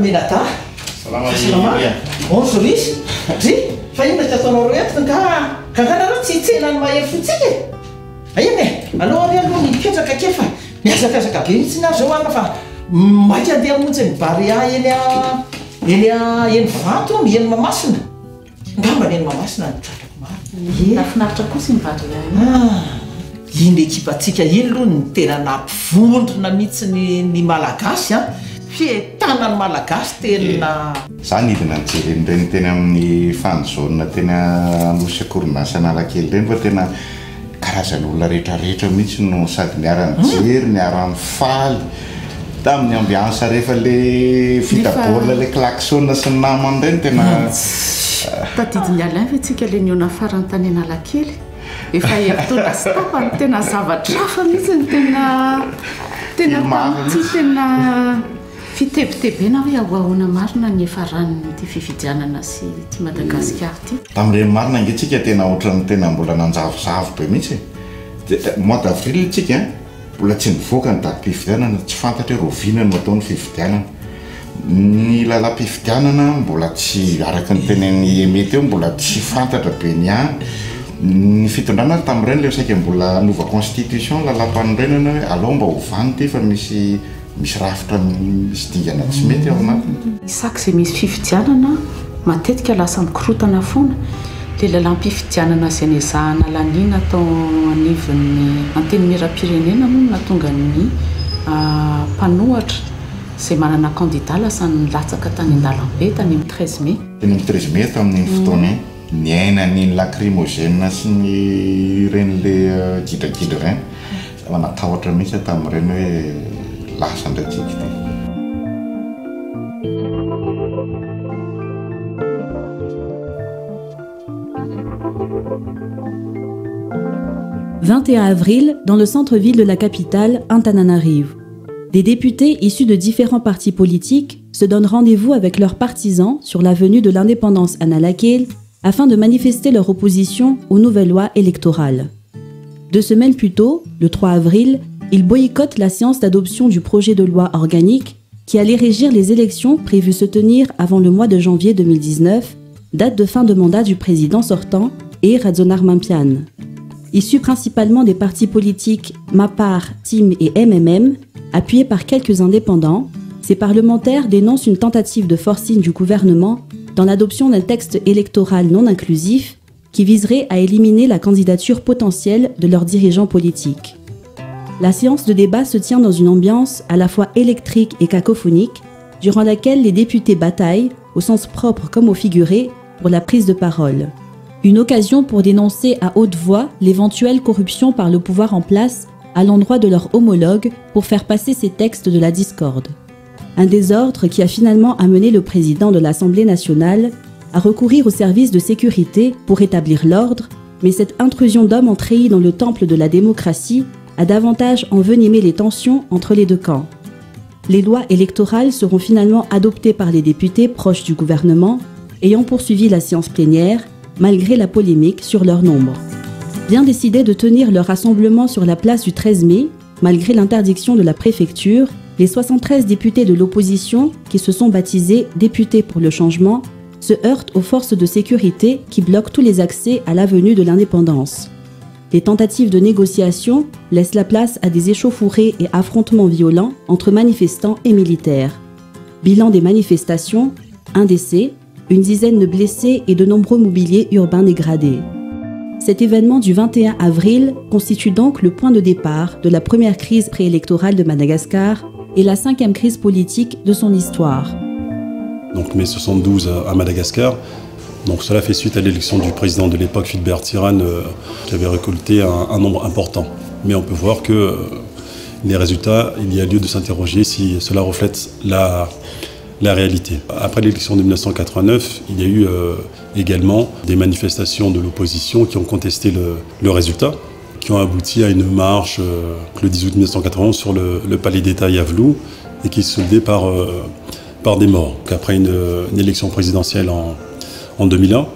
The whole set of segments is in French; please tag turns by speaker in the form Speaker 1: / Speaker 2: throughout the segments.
Speaker 1: Menata.
Speaker 2: Salama.
Speaker 1: Bonjour izy. Ry, fa ino tataonao ro entina ka raha tsy tsenany mahery fotsika. Aina aloha ary aloha nipetraka kefa. Miazakazaka be mihitsy na zao ana fa maika andeha montsy ny Barea eny Vato eny Mahamasina. Ngamba eny Mahamasina ny tratrako maro.
Speaker 3: Nafinaritra kosa ny Barea.
Speaker 1: Iny ekipatsika iny aloha ny tena nampivondrona mihitsy ny malagasy a. Fientanany malagasy tena
Speaker 2: Zany idina nijeren'ireny teny amin'ny fanjoana tena anosy koronasa Analakely ireny fa tena karazan'olona rehetrarehetra mihitsy no sady niara-nijery, niara-nifaly tamin'ny ambiansa rehefa le vita baolina le klaxon sy ny namany ireny tena
Speaker 3: tadidiny Alain fa tsika le niona farany tany Analakely. Efa hetona sy tapany tena zavatra hafa mihitsy ny tena tena fitebitebena hoe ahoana marina ny efa ranony ty fifidianana sy ty Madagasikara ty.
Speaker 2: Tamin'ireny marina angatsika tena ohatran'ny tena mbola nanjavozavo be mihitsy. Mois d'avril tsika mbola tsy nivoaka ny datim-pifidianana, tsy fantatra hoe roviana no ataon'ny fifidianana. Ny lalam-pifidianana mbola tsy araka ny tenen'ny meteo mbola tsy fantatra be niany. Ny fitondrana tamin'ireny le saika mbola nova constitution lalam-panorenana hoe alao mba hovany ty fa misy rafitra misy dingana tsy mety ao anatiny.
Speaker 3: Isak izay misy fifidianana matetika lasa mikorotana foana. Le lalam-pifidianana izay niezahana laniana tao anivon'ny anteny miram-pirenena moa nahatonga ny mpanohatra izay manana candidat lasa nilatsaka tany an-dalambe tany amin'ny 13 mai.
Speaker 2: Teny amin'ny 13 mai tamin'ny fotoana ny ainany lacrymogène sy ny ireny le gidragidra ireny. Manatahotra mihitsy tamin'ireny hoe lasa ndraiky ty.
Speaker 4: 21 avril, dans le centre-ville de la capitale, Antananarivo. Des députés issus de différents partis politiques se donnent rendez-vous avec leurs partisans sur l'avenue de l'Indépendance Analakely afin de manifester leur opposition aux nouvelles lois électorales. 2 semaines plus tôt, le 3 avril, ils boycottent la séance d'adoption du projet de loi organique qui allait régir les élections prévues se tenir avant le mois de janvier 2019, date de fin de mandat du président sortant, et Radzonar Mampian. Issus principalement des partis politiques MAPAR, TIM et MMM, appuyés par quelques indépendants, ces parlementaires dénoncent une tentative de forcing du gouvernement dans l'adoption d'un texte électoral non inclusif qui viserait à éliminer la candidature potentielle de leurs dirigeants politiques. La séance de débat se tient dans une ambiance à la fois électrique et cacophonique, durant laquelle les députés bataillent, au sens propre comme au figuré, pour la prise de parole. Une occasion pour dénoncer à haute voix l'éventuelle corruption par le pouvoir en place à l'endroit de leurs homologues pour faire passer ces textes de la discorde. Un désordre qui a finalement amené le président de l'Assemblée nationale à recourir aux services de sécurité pour établir l'ordre, mais cette intrusion d'hommes entrés dans le temple de la démocratie a davantage envenimé les tensions entre les deux camps. Les lois électorales seront finalement adoptées par les députés proches du gouvernement, ayant poursuivi la séance plénière, malgré la polémique sur leur nombre. Bien décidés de tenir leur rassemblement sur la place du 13 mai, malgré l'interdiction de la préfecture, les 73 députés de l'opposition, qui se sont baptisés députés pour le changement, se heurtent aux forces de sécurité qui bloquent tous les accès à l'avenue de l'Indépendance. Les tentatives de négociation laissent la place à des échauffourées et affrontements violents entre manifestants et militaires. Bilan des manifestations, 1 décès, une dizaine de blessés et de nombreux mobiliers urbains dégradés. Cet événement du 21 avril constitue donc le point de départ de la première crise préélectorale de Madagascar et la 5e crise politique de son histoire.
Speaker 5: Donc mai 72 à Madagascar. Donc cela fait suite à l'élection du président de l'époque, Philbert Tirane, qui avait récolté un nombre important. Mais on peut voir que les résultats, il y a lieu de s'interroger si cela reflète la réalité. Après l'élection de 1989, il y a eu également des manifestations de l'opposition qui ont contesté le résultat, qui ont abouti à une marche le 10 août 1991 sur le palais d'État Yavlou et qui se soldait par des morts. Après une élection présidentielle en 2001,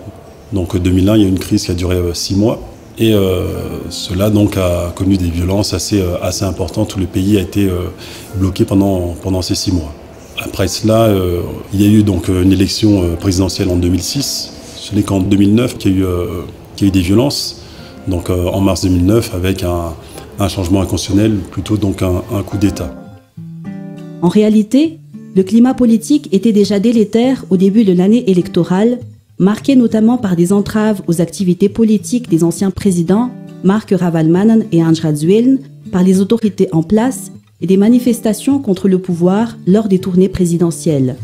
Speaker 5: donc 2001, il y a eu une crise qui a duré 6 mois et cela donc a connu des violences assez importantes où le pays a été bloqué pendant ces 6 mois. Après cela, il y a eu donc une élection présidentielle en 2006. Ce n'est qu'en 2009 qu'il y a eu des violences. Donc en mars 2009, avec un changement inconstitutionnel, plutôt donc un coup d'État.
Speaker 4: En réalité, le climat politique était déjà délétère au début de l'année électorale, marqué notamment par des entraves aux activités politiques des anciens présidents Mark Ravalomanen et Hans Radziwiłł par les autorités en place et des manifestations contre le pouvoir lors des tournées présidentielles.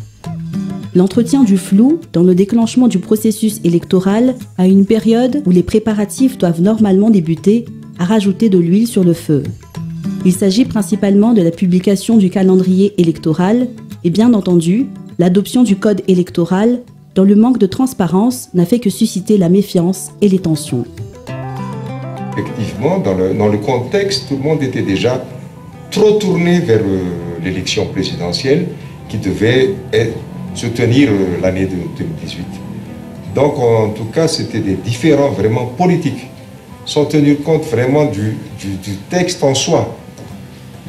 Speaker 4: L'entretien du flou dans le déclenchement du processus électoral à une période où les préparatifs doivent normalement débuter a rajouté de l'huile sur le feu. Il s'agit principalement de la publication du calendrier électoral et bien entendu l'adoption du code électoral dont le manque de transparence n'a fait que susciter la méfiance et les tensions.
Speaker 6: Effectivement, dans le contexte, tout le monde était déjà trop tourné vers l'élection présidentielle qui devait se tenir l'année de 2018. Donc en tout cas, c'était des différends vraiment politiques, sans tenir compte vraiment du texte en soi.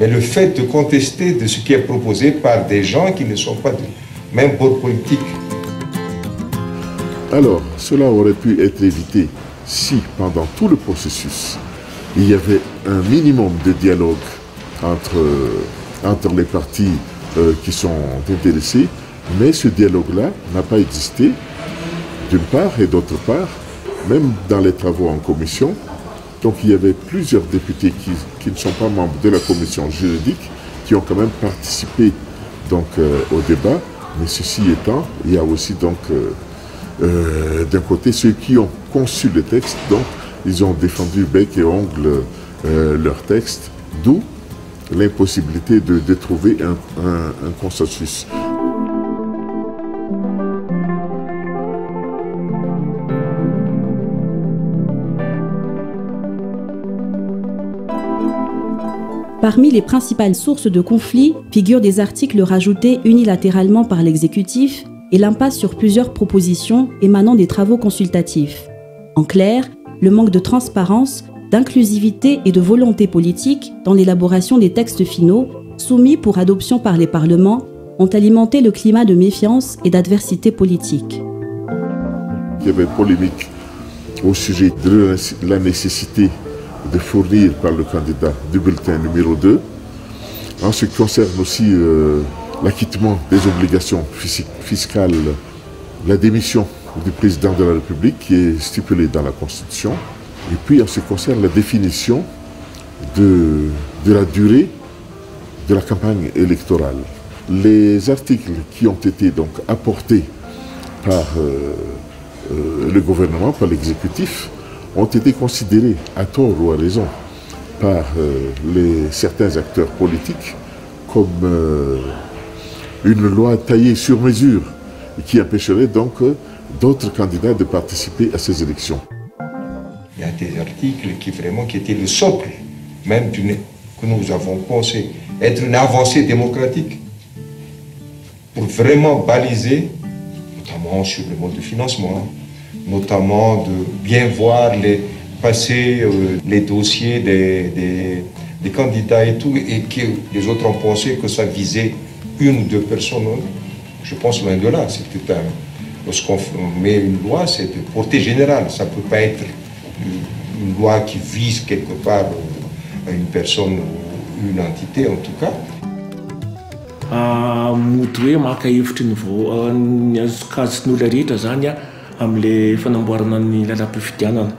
Speaker 6: Mais le fait de contester de ce qui est proposé par des gens qui ne sont pas de même bord politique.
Speaker 7: Alors, cela aurait pu être évité si, pendant tout le processus, il y avait un minimum de dialogue entre les partis qui sont intéressés, mais ce dialogue-là n'a pas existé, d'une part, et d'autre part, même dans les travaux en commission. Donc il y avait plusieurs députés qui ne sont pas membres de la commission juridique, qui ont quand même participé donc, au débat, mais ceci étant, il y a aussi donc d'un côté ceux qui ont conçu le texte, donc ils ont défendu bec et ongle leur texte, d'où l'impossibilité de trouver un consensus.
Speaker 4: Parmi les principales sources de conflits figurent des articles rajoutés unilatéralement par l'exécutif et l'impasse sur plusieurs propositions émanant des travaux consultatifs. En clair, le manque de transparence, d'inclusivité et de volonté politique dans l'élaboration des textes finaux soumis pour adoption par les parlements ont alimenté le climat de méfiance et d'adversité politique.
Speaker 7: Il y avait polémique au sujet de la nécessité de fournir par le candidat du bulletin numéro 2. En ce qui concerne aussi l'acquittement des obligations fiscales, la démission du président de la République qui est stipulée dans la Constitution. Et puis en ce qui concerne la définition de la durée de la campagne électorale. Les articles qui ont été donc apportés par le gouvernement, par l'exécutif, ont été considérés, à tort ou à raison, par certains acteurs politiques comme une loi taillée sur mesure et qui empêcherait donc d'autres candidats de participer à ces élections.
Speaker 6: Il y a des articles qui étaient le socle, même que nous avons pensé être une avancée démocratique, pour vraiment baliser, notamment sur le mode de financement, notamment de bien voir passer les dossiers des candidats et tout, et que les autres ont pensé que ça visait une ou deux personnes. Je pense loin de là. Lorsqu'on met une loi, c'est de portée générale. Ça ne peut pas être une loi qui vise quelque part une personne ou une entité en tout cas.
Speaker 8: Mody hoe maka hevitry ny azokazon'olona rehetra zany amin'le fanamboarana ny lalam-pifidianana.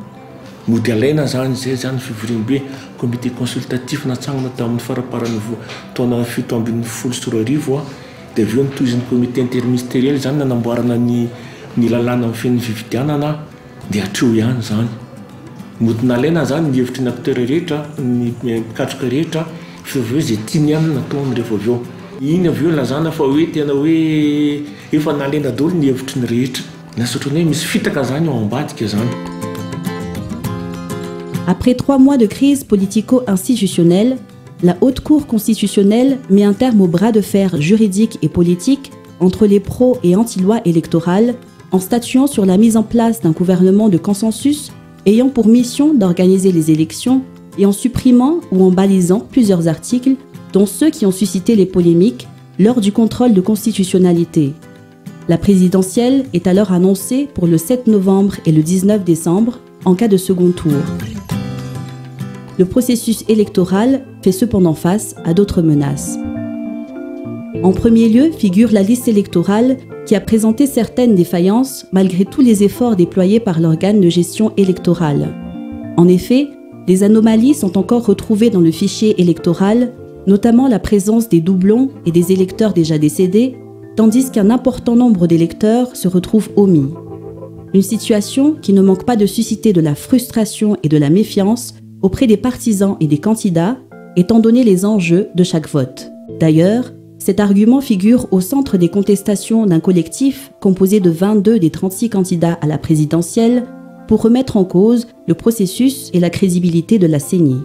Speaker 8: Mody alaina zany zay zany fivoriam-be comité consultatif natsangana tamin'ny faraparan'ny taona 7/10 dia avy eo nitoiziny comité interministériel zany nanamboarana ny lalàna amin'ny fiain'ny fifidianana dia hatreo ihany zany. Mody nalaina zany ny hevitry ny acteur rehetra, ny mikatroka rehetra, fa avy eo zay tiany ihany nataony rehefa avy eo. Iny avy eo lazana fa hoe tena hoe efa nalaina daholo ny hevitry ny rehetra. Nasotrany hoe misy fitaka zany ao ambadika zany.
Speaker 4: Après 3 mois de crise politico-institutionnelle, la Haute Cour constitutionnelle met un terme au bras de fer juridique et politique entre les pro- et anti-lois électorales en statuant sur la mise en place d'un gouvernement de consensus ayant pour mission d'organiser les élections et en supprimant ou en balisant plusieurs articles, dont ceux qui ont suscité les polémiques, lors du contrôle de constitutionnalité. La présidentielle est alors annoncée pour le 7 novembre et le 19 décembre en cas de second tour. Le processus électoral fait cependant face à d'autres menaces. En premier lieu figure la liste électorale qui a présenté certaines défaillances malgré tous les efforts déployés par l'organe de gestion électorale. En effet, des anomalies sont encore retrouvées dans le fichier électoral, notamment la présence des doublons et des électeurs déjà décédés, tandis qu'un important nombre d'électeurs se retrouvent omis. Une situation qui ne manque pas de susciter de la frustration et de la méfiance auprès des partisans et des candidats, étant donné les enjeux de chaque vote. D'ailleurs, cet argument figure au centre des contestations d'un collectif composé de 22 des 36 candidats à la présidentielle pour remettre en cause le processus et la crédibilité de la CENI.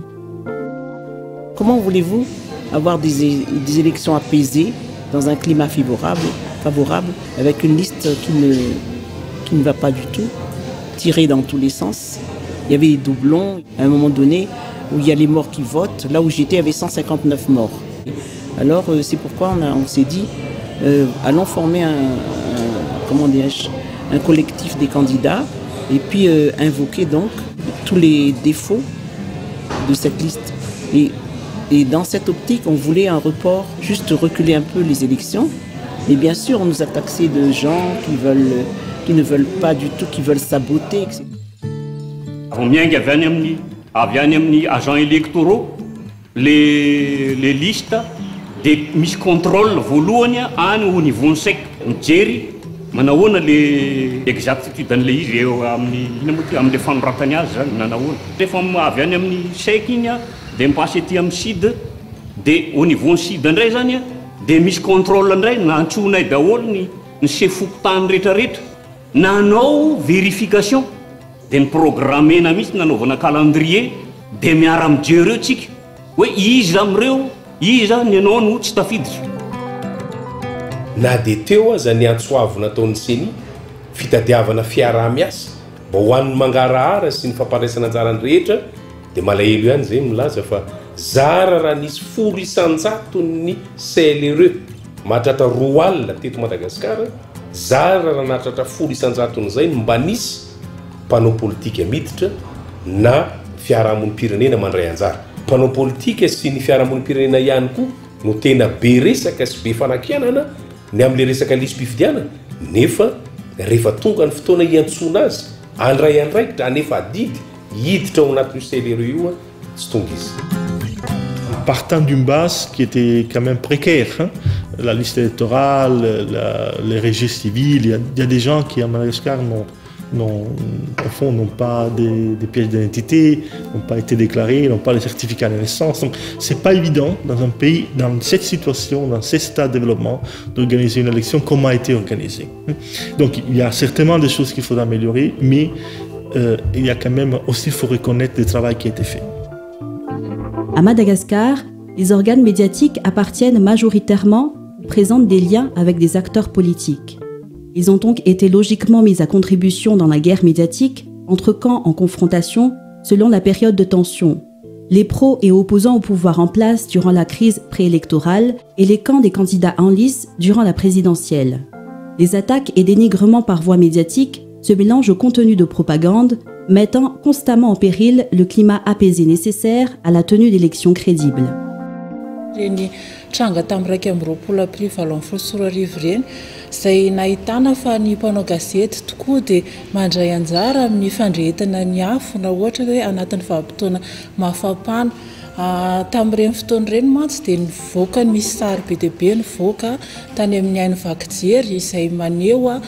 Speaker 9: Comment voulez-vous avoir des élections apaisées dans un climat favorable avec une liste qui ne va pas du tout, tirée dans tous les sens? Il y avait des doublons à un moment donné où il y a les morts qui votent. Là où j'étais, il y avait 159 morts. Alors c'est pourquoi on s'est dit, allons former un collectif des candidats et puis invoquer donc tous les défauts de cette liste. Et dans cette optique, on voulait un report, juste reculer un peu les élections. Et bien sûr, on nous a taxé de gens qui ne veulent pas du tout, qui veulent saboter, etc.
Speaker 10: Avy any amin'ny agents électoraux les listes de misy contrôle voalohany any au niveau sec mijery manahoana le exactitude an'le izy eo amin'ny fanoratany azy zany nanahoana rehefa avy any amin'ny sec igny de mipasy ety amin'ny sud de au niveau sud ndray zany de misy contrôle ndray nantsonay daholo ny sefokotany rehetrarehetra nanao vérification de ny programmena mihitsy nanaovana calendrier de miara mijereo tsika hoe iza am'ireo iza ny anao no tsy tafiditra
Speaker 11: na de teo aza ny antsoavo nataon'ny CENI fitadiavana fiaraha-miasa mba ho an'ny mangarahara sy ny famparasana anjarany rehetra de malahelo ihany zay milaza fa zara raha nisy folo isan-jaton'ny CLRE mahatratra roa alina teto Madagasikara zara raha nahatratra folo isan-jaton'izay mba nisy mpanao politika miditra na fiarahamonim-pirenena mandray anjara. Mpanao politika sy ny fiarahamonim-pirenena ihany koa no tena be resaka sy be fanakianana ny amin'le resaka lisam-pifidianana nefa rehefa tonga ny fotoana iantsona azy andray andraikitra anefa adidy hiditra ao anatin'io CLRE io tsy tonga izy.
Speaker 12: Partant d'une base qui était quand même précaire, hein, la liste électorale, les registres civils, il y a des gens qui à Madagascar au fond, n'ont pas des pièces d'identité, n'ont pas été déclarés, n'ont pas les certificats de naissance. Donc, c'est pas évident dans un pays, dans cette situation, dans ce stade de développement, d'organiser une élection comme a été organisée. Donc, il y a certainement des choses qu'il faut améliorer, mais il y a quand même aussi, il faut reconnaître le travail qui a été fait.
Speaker 4: À Madagascar, les organes médiatiques appartiennent majoritairement ou présentent des liens avec des acteurs politiques. Ils ont donc été logiquement mis à contribution dans la guerre médiatique entre camps en confrontation selon la période de tension. Les pros et opposants au pouvoir en place durant la crise préélectorale et les camps des candidats en lice durant la présidentielle. Les attaques et dénigrements par voie médiatique se mélangent au contenu de propagande, mettant constamment en péril le climat apaisé nécessaire à la tenue d'élections crédibles.
Speaker 13: Tranga tamin'ny 20 aprily 2024 reny izay nahitana fa ny mpanao gazety tokoa dia mandray anjara amin'ny fandrehetana ny afo na ohatra hoe anatin'ny vanim-potoana mafampana tamin'ireny fotoana ireny mantsy dia nivoaka ny misy sary be dia be nivoaka tany amin'ny Ainy Vakijery izay maneho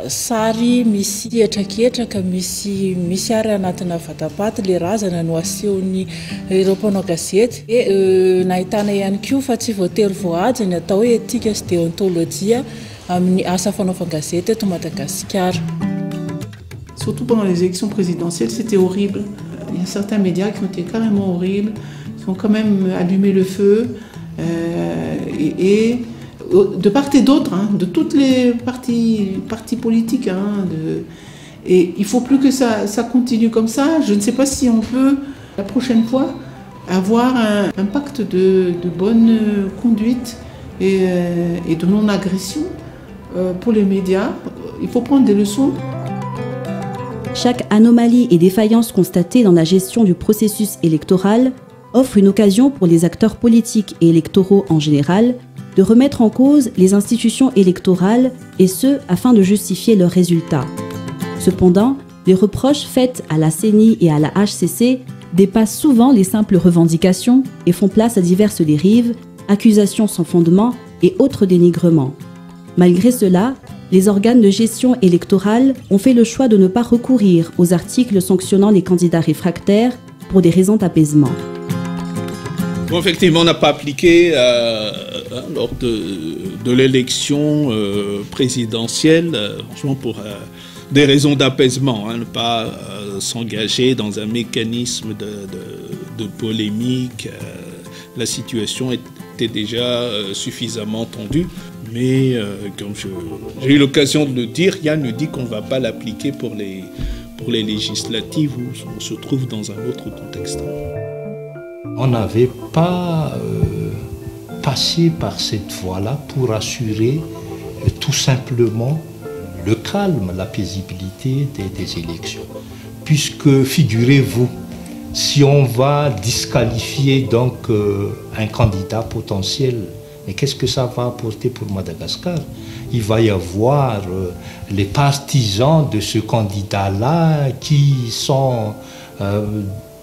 Speaker 13: sary misy ketraketraka misy ary anatina vatapaty le razana no asehony ireo mpanao gazety e nahitana ihany koa fa tsy voatery voahaja ny atao hoe éthique sy déontologie amin'ny asa fanaovana gazety eto Madagasikara.
Speaker 14: Surtout pendant les élections présidentielles, c'était horrible. Il y a certains médias qui ont été carrément horribles, qui ont quand même allumé le feu et de part et d'autre, hein, de toutes les partis politiques. Hein, et il ne faut plus que ça continue comme ça. Je ne sais pas si on peut, la prochaine fois, avoir un pacte de bonne conduite et de non-agression pour les médias. Il faut prendre des leçons.
Speaker 4: Chaque anomalie et défaillance constatée dans la gestion du processus électoral offre une occasion pour les acteurs politiques et électoraux en général de remettre en cause les institutions électorales, et ce, afin de justifier leurs résultats. Cependant, les reproches faits à la CENI et à la HCC dépassent souvent les simples revendications et font place à diverses dérives, accusations sans fondement et autres dénigrements. Malgré cela, les organes de gestion électorale ont fait le choix de ne pas recourir aux articles sanctionnant les candidats réfractaires pour des raisons d'apaisement.
Speaker 15: Bon, effectivement, on n'a pas appliqué lors de l'élection présidentielle, franchement pour des raisons d'apaisement, ne pas s'engager dans un mécanisme de polémique. La situation était déjà suffisamment tendue, mais comme j'ai eu l'occasion de le dire, Yann nous dit qu'on ne va pas l'appliquer pour les législatives où on se trouve dans un autre contexte.
Speaker 16: On n'avait pas passé par cette voie-là pour assurer tout simplement le calme, la paisibilité des élections. Puisque, figurez-vous, si on va disqualifier donc un candidat potentiel, mais qu'est-ce que ça va apporter pour Madagascar? Il va y avoir les partisans de ce candidat-là qui sont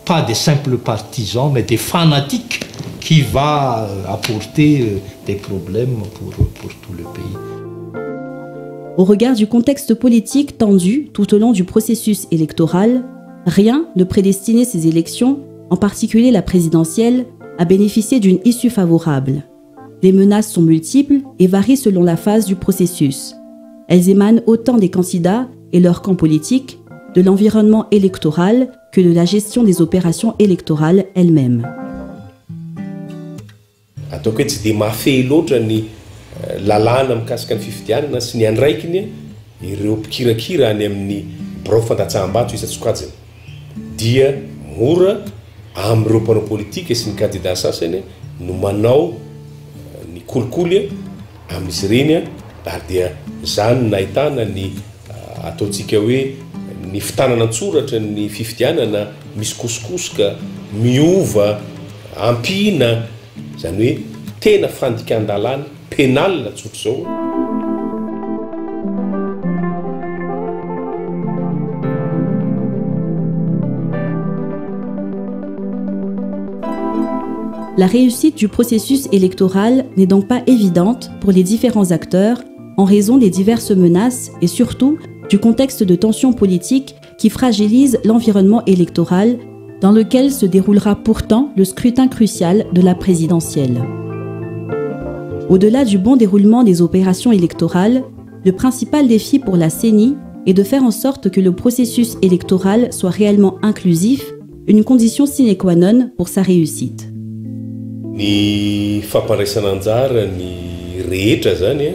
Speaker 16: pas des simples partisans, mais des fanatiques qui va apporter des problèmes pour tout le pays.
Speaker 4: Au regard du contexte politique tendu tout au long du processus électoral, rien ne prédestinait ces élections, en particulier la présidentielle, à bénéficier d'une issue favorable. Les menaces sont multiples et varient selon la phase du processus. Elles émanent autant des candidats et leur camp politique, de l'environnement électoral que de la gestion des opérations électorales elles-mêmes.
Speaker 11: Ataoko hoe tsy dia mahafehy loatra ny lalàna mikasika ny fifidianana sy ny andraikiny ireo mpikirakira any amin'ny birao fandatsaham-bato isa-tsokajiny dia mora amin'ireo mpanao politika sy ny kandida sasany no manao ny kolikoly amin'izy ireny ary dia zany nahitana ny ataontsika hoe ny fitanana an-tsoratra ny fifidianana misy kosokosoka miova ampina zany hoe tena fandikan-dalàna pénal tsotra zao.
Speaker 4: La réussite du processus électoral n'est donc pas évidente pour les différents acteurs en raison des diverses menaces et surtout du contexte de tension politique qui fragilise l'environnement électoral dans lequel se déroulera pourtant le scrutin crucial de la présidentielle. Au-delà du bon déroulement des opérations électorales, le principal défi pour la CENI est de faire en sorte que le processus électoral soit réellement inclusif, une condition sine qua non pour sa réussite.
Speaker 11: Ny fampandraisana anjara ny rehetra zany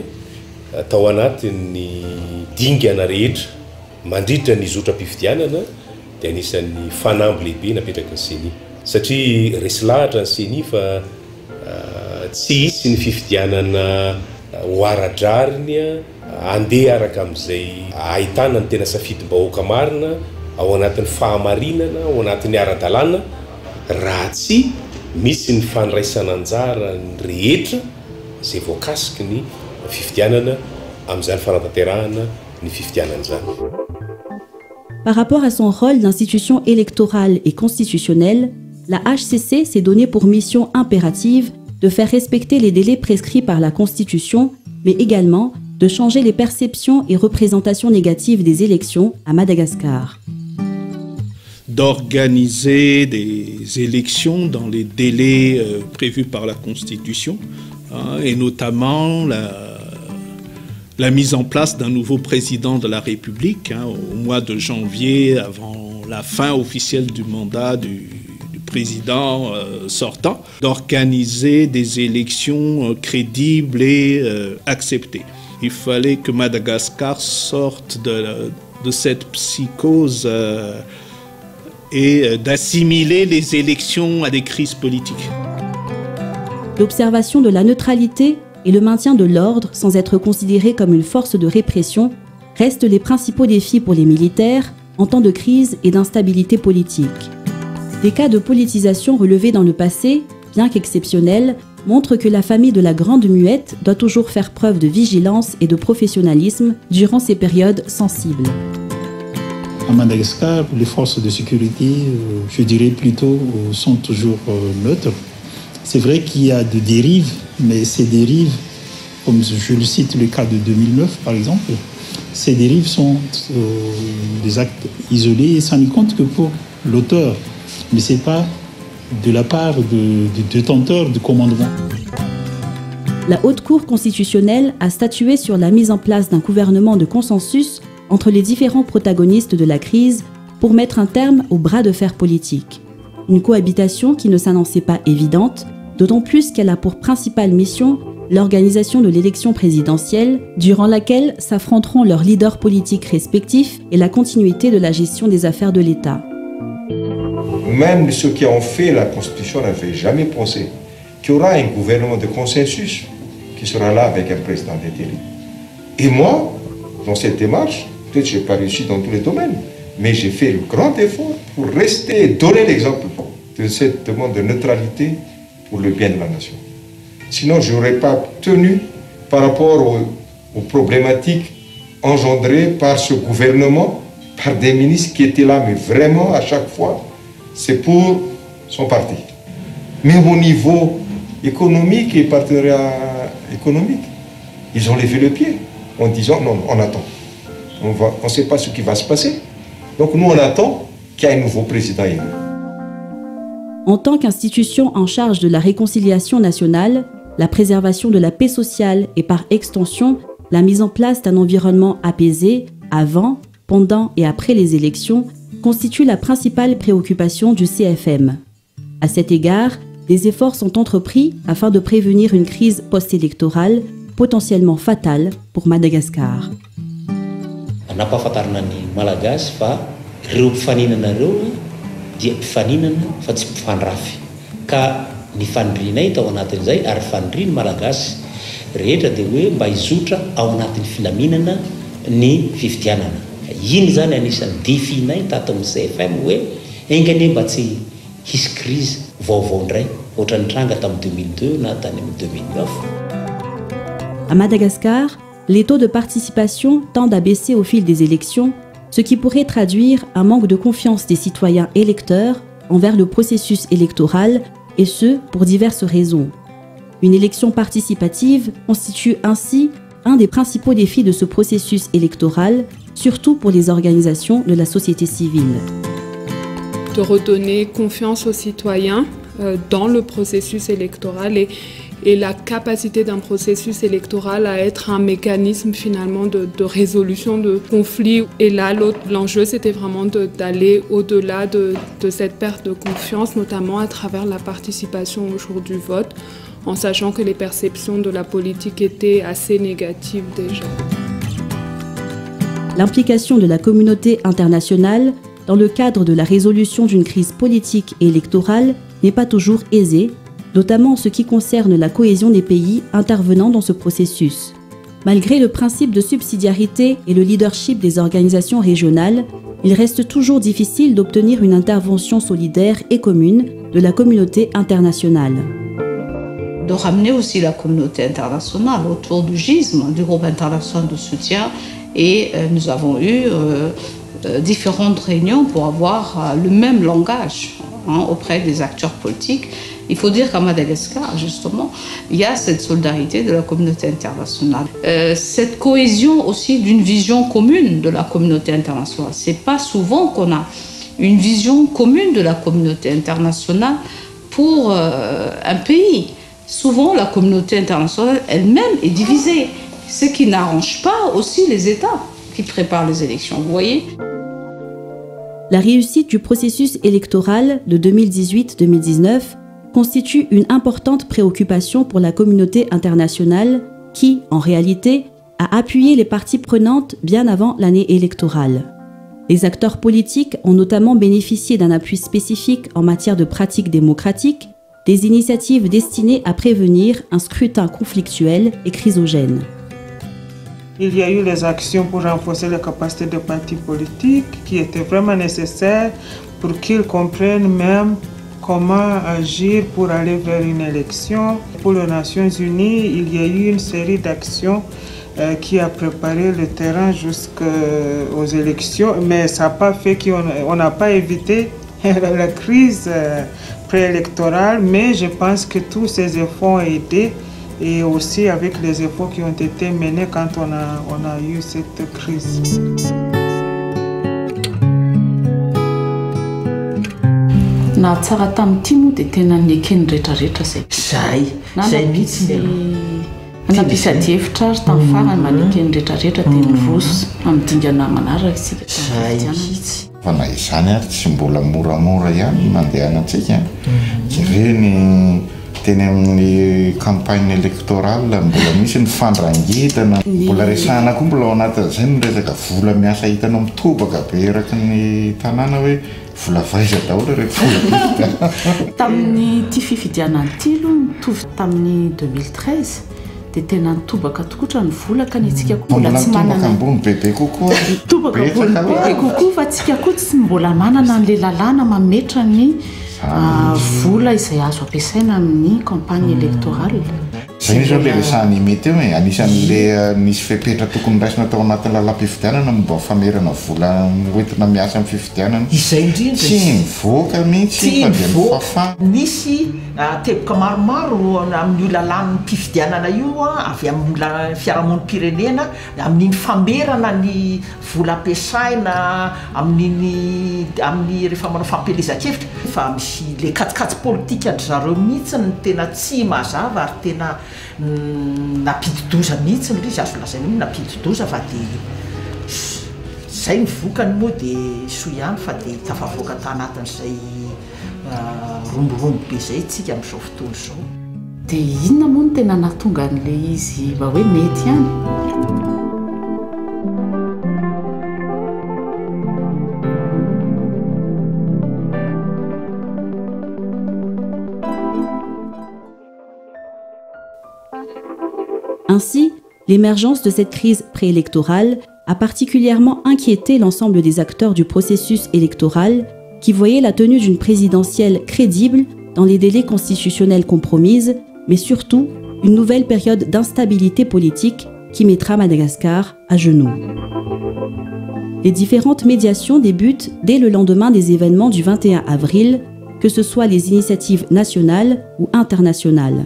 Speaker 11: atao anatin'ny dingana rehetra mandritra ny zotra-pifidianana dia anisan'ny fanamby lehibe napetraka ny CENI satria resy lahatra ny CENI fa tsy hisy ny fifidianana ho ara-drariny andeha araka amin'izay ahitana ny tena safidim-bahoaka marina ao anatin'ny fahamarinana ao anatin'ny ara-dalàna raha tsy misy ny fandraisana anjara ny rehetra izay voakasiky ny fifidianana amin'izany fanatanterahana ny fifidianana zany.
Speaker 4: Par rapport à son rôle d'institution électorale et constitutionnelle, la HCC s'est donnée pour mission impérative de faire respecter les délais prescrits par la Constitution, mais également de changer les perceptions et représentations négatives des élections à Madagascar.
Speaker 15: D'organiser des élections dans les délais prévus par la Constitution, et notamment la mise en place d'un nouveau président de la République au mois de janvier, avant la fin officielle du mandat du président sortant, d'organiser des élections crédibles et acceptées. Il fallait que Madagascar sorte de cette psychose et d'assimiler les élections à des crises politiques.
Speaker 4: L'observation de la neutralité et le maintien de l'ordre sans être considéré comme une force de répression restent les principaux défis pour les militaires en temps de crise et d'instabilité politique. Des cas de politisation relevés dans le passé, bien qu'exceptionnels, montrent que la famille de la Grande Muette doit toujours faire preuve de vigilance et de professionnalisme durant ces périodes sensibles.
Speaker 17: À Madagascar, les forces de sécurité, je dirais plutôt, sont toujours neutres. C'est vrai qu'il y a des dérives, mais ces dérives, comme je le cite le cas de 2009 par exemple, ces dérives sont des actes isolés et ça ne compte que pour l'auteur, mais ce n'est pas de la part de détenteurs de commandement.
Speaker 4: La Haute Cour constitutionnelle a statué sur la mise en place d'un gouvernement de consensus entre les différents protagonistes de la crise pour mettre un terme au bras de fer politique. Une cohabitation qui ne s'annonçait pas évidente, d'autant plus qu'elle a pour principale mission l'organisation de l'élection présidentielle, durant laquelle s'affronteront leurs leaders politiques respectifs et la continuité de la gestion des affaires de l'État.
Speaker 6: Même ceux qui ont fait la Constitution n'avaient jamais pensé qu'il y aura un gouvernement de consensus qui sera là avec un président d'intérim. Et moi, dans cette démarche, peut-être que je n'ai pas réussi dans tous les domaines, mais j'ai fait le grand effort pour rester et donner l'exemple de cette demande de neutralité pour le bien de la nation. Sinon, je n'aurais pas tenu par rapport aux problématiques engendrées par ce gouvernement, par des ministres qui étaient là, mais vraiment à chaque fois, c'est pour son parti. Mais au niveau économique et partenariat économique, ils ont levé le pied en disant non, on attend. On ne sait pas ce qui va se passer. Donc nous, on attend qu'il y ait un nouveau président élu.
Speaker 4: En tant qu'institution en charge de la réconciliation nationale, la préservation de la paix sociale et par extension, la mise en place d'un environnement apaisé avant, pendant et après les élections constitue la principale préoccupation du CFM. À cet égard, des efforts sont entrepris afin de prévenir une crise post-électorale potentiellement fatale pour Madagascar.
Speaker 18: Nampahafantarana ny malagasy fa ireo mpifaninana ireo dia mpifaninana fa tsy mpifandrafy ka ny fanindrinay tao anatin'izay ary fanindriny malagasy rehetra dia hoe mba hizotra ao anatin'ny filaminana ny fifidianana. Iny zany anisan'ny définay tato amin'ny CFM hoe engane mba tsy hisy crise vaovao indray ohatran'ny tranga tamin'ny 2002 na tany amin'ny 2009.
Speaker 4: À Madagascar, les taux de participation tendent à baisser au fil des élections, ce qui pourrait traduire un manque de confiance des citoyens électeurs envers le processus électoral, et ce, pour diverses raisons. Une élection participative constitue ainsi un des principaux défis de ce processus électoral, surtout pour les organisations de la société civile.
Speaker 19: De redonner confiance aux citoyens dans le processus électoral et la capacité d'un processus électoral à être un mécanisme finalement de résolution de conflits. Et là, l'enjeu, c'était vraiment d'aller au-delà de cette perte de confiance, notamment à travers la participation au jour du vote, en sachant que les perceptions de la politique étaient assez négatives déjà.
Speaker 4: L'implication de la communauté internationale dans le cadre de la résolution d'une crise politique et électorale n'est pas toujours aisée, notamment en ce qui concerne la cohésion des pays intervenant dans ce processus. Malgré le principe de subsidiarité et le leadership des organisations régionales, il reste toujours difficile d'obtenir une intervention solidaire et commune de la communauté internationale.
Speaker 20: De ramener aussi la communauté internationale autour du GISM, du groupe international de soutien, et nous avons eu différentes réunions pour avoir le même langage auprès des acteurs politiques. Il faut dire qu'à Madagascar, justement, il y a cette solidarité de la communauté internationale. Cette cohésion aussi d'une vision commune de la communauté internationale. C'est pas souvent qu'on a une vision commune de la communauté internationale pour un pays. Souvent, la communauté internationale elle-même est divisée, ce qui n'arrange pas aussi les États qui préparent les élections. Vous voyez ?
Speaker 4: La réussite du processus électoral de 2018-2019 constitue une importante préoccupation pour la communauté internationale qui, en réalité, a appuyé les parties prenantes bien avant l'année électorale. les acteurs politiques ont notamment bénéficié d'un appui spécifique en matière de pratiques démocratiques, des initiatives destinées à prévenir un scrutin conflictuel et chrysogène.
Speaker 21: Il y a eu les actions pour renforcer les capacités des partis politiques qui étaient vraiment nécessaires pour qu'ils comprennent même comment agir pour aller vers une élection. Pour les Nations Unies, il y a eu une série d'actions qui a préparé le terrain jusqu'aux élections, mais ça n'a pas fait qu'on n'a pas évité la crise préélectorale, mais je pense que tous ces efforts ont aidé, et aussi avec les efforts qui ont été menés quand on a eu cette crise.
Speaker 3: Na tsara tamin'ity moa dia tena ny ekeny rehetrarehetra
Speaker 1: zay mihitsy
Speaker 3: nampisady hevitra ary tamin'ny farany manekeny rehetrarehetra dia nivoso amidingana manaraka isika
Speaker 1: zay mihitsy
Speaker 2: fa na izany ary tsy mbola moramora ihany mandehanantsika jereny teny amin'ny campagne électorale mbola misy ny fandrangitana mbola resahana koa mbola ao anatin'izay ny resaka vola miasa hitanao mitobaka be eraky ny tanàna hoe vola vaiza daholo rehefa vola
Speaker 3: tamin'ny ty fifidianany ty aloha mitovy tamin'ny 2013 dia tena nitobaka tokotra ny vola ka nitsika mbola tsy manana
Speaker 2: ambony bebe kokoa
Speaker 3: tobaka ambony bebe kokoa fa tsika koa tsy mbola manana an'le lalàna mametra ny vola izay azo ampiasaina amin'ny campagne électorale.
Speaker 2: Zay ny zao le resahany mety eo e anisan'le nisy fepetra tokony raisina tao anatin'ny lalam-pifidianana mba famerana vola hoentina miasa amin'ny fifidianana
Speaker 1: izay indrindra
Speaker 2: tsy mivoaka mihitsy fa dia mifafa
Speaker 1: misy teboka maromaro amin'ny lalàn'ny mpifidianana io avy amin'ny fiarahamonim-pirenena amin'iny famerana ny vola ampiasaina amin'ny rehefa manao fampelezan-kevitra fa misy le katikatsy politika andry zareo mihitsy ny tena tsy mazava ary tena nampidi-doza mihitsy ry zazo lazaina hoe nampidi-doza fa dia zay ny vokany moa dia soa ihany fa dia tafavoaka tanatin'izay romborombo be zay tsika amin'izao fotoana izao.
Speaker 3: Dia inona moa no tena nahatonga an'ilay izy mba hoe mety ihany?
Speaker 4: Ainsi, l'émergence de cette crise préélectorale a particulièrement inquiété l'ensemble des acteurs du processus électoral qui voyaient la tenue d'une présidentielle crédible dans les délais constitutionnels compromises, mais surtout une nouvelle période d'instabilité politique qui mettra Madagascar à genoux. Les différentes médiations débutent dès le lendemain des événements du 21 avril, que ce soit les initiatives nationales ou internationales.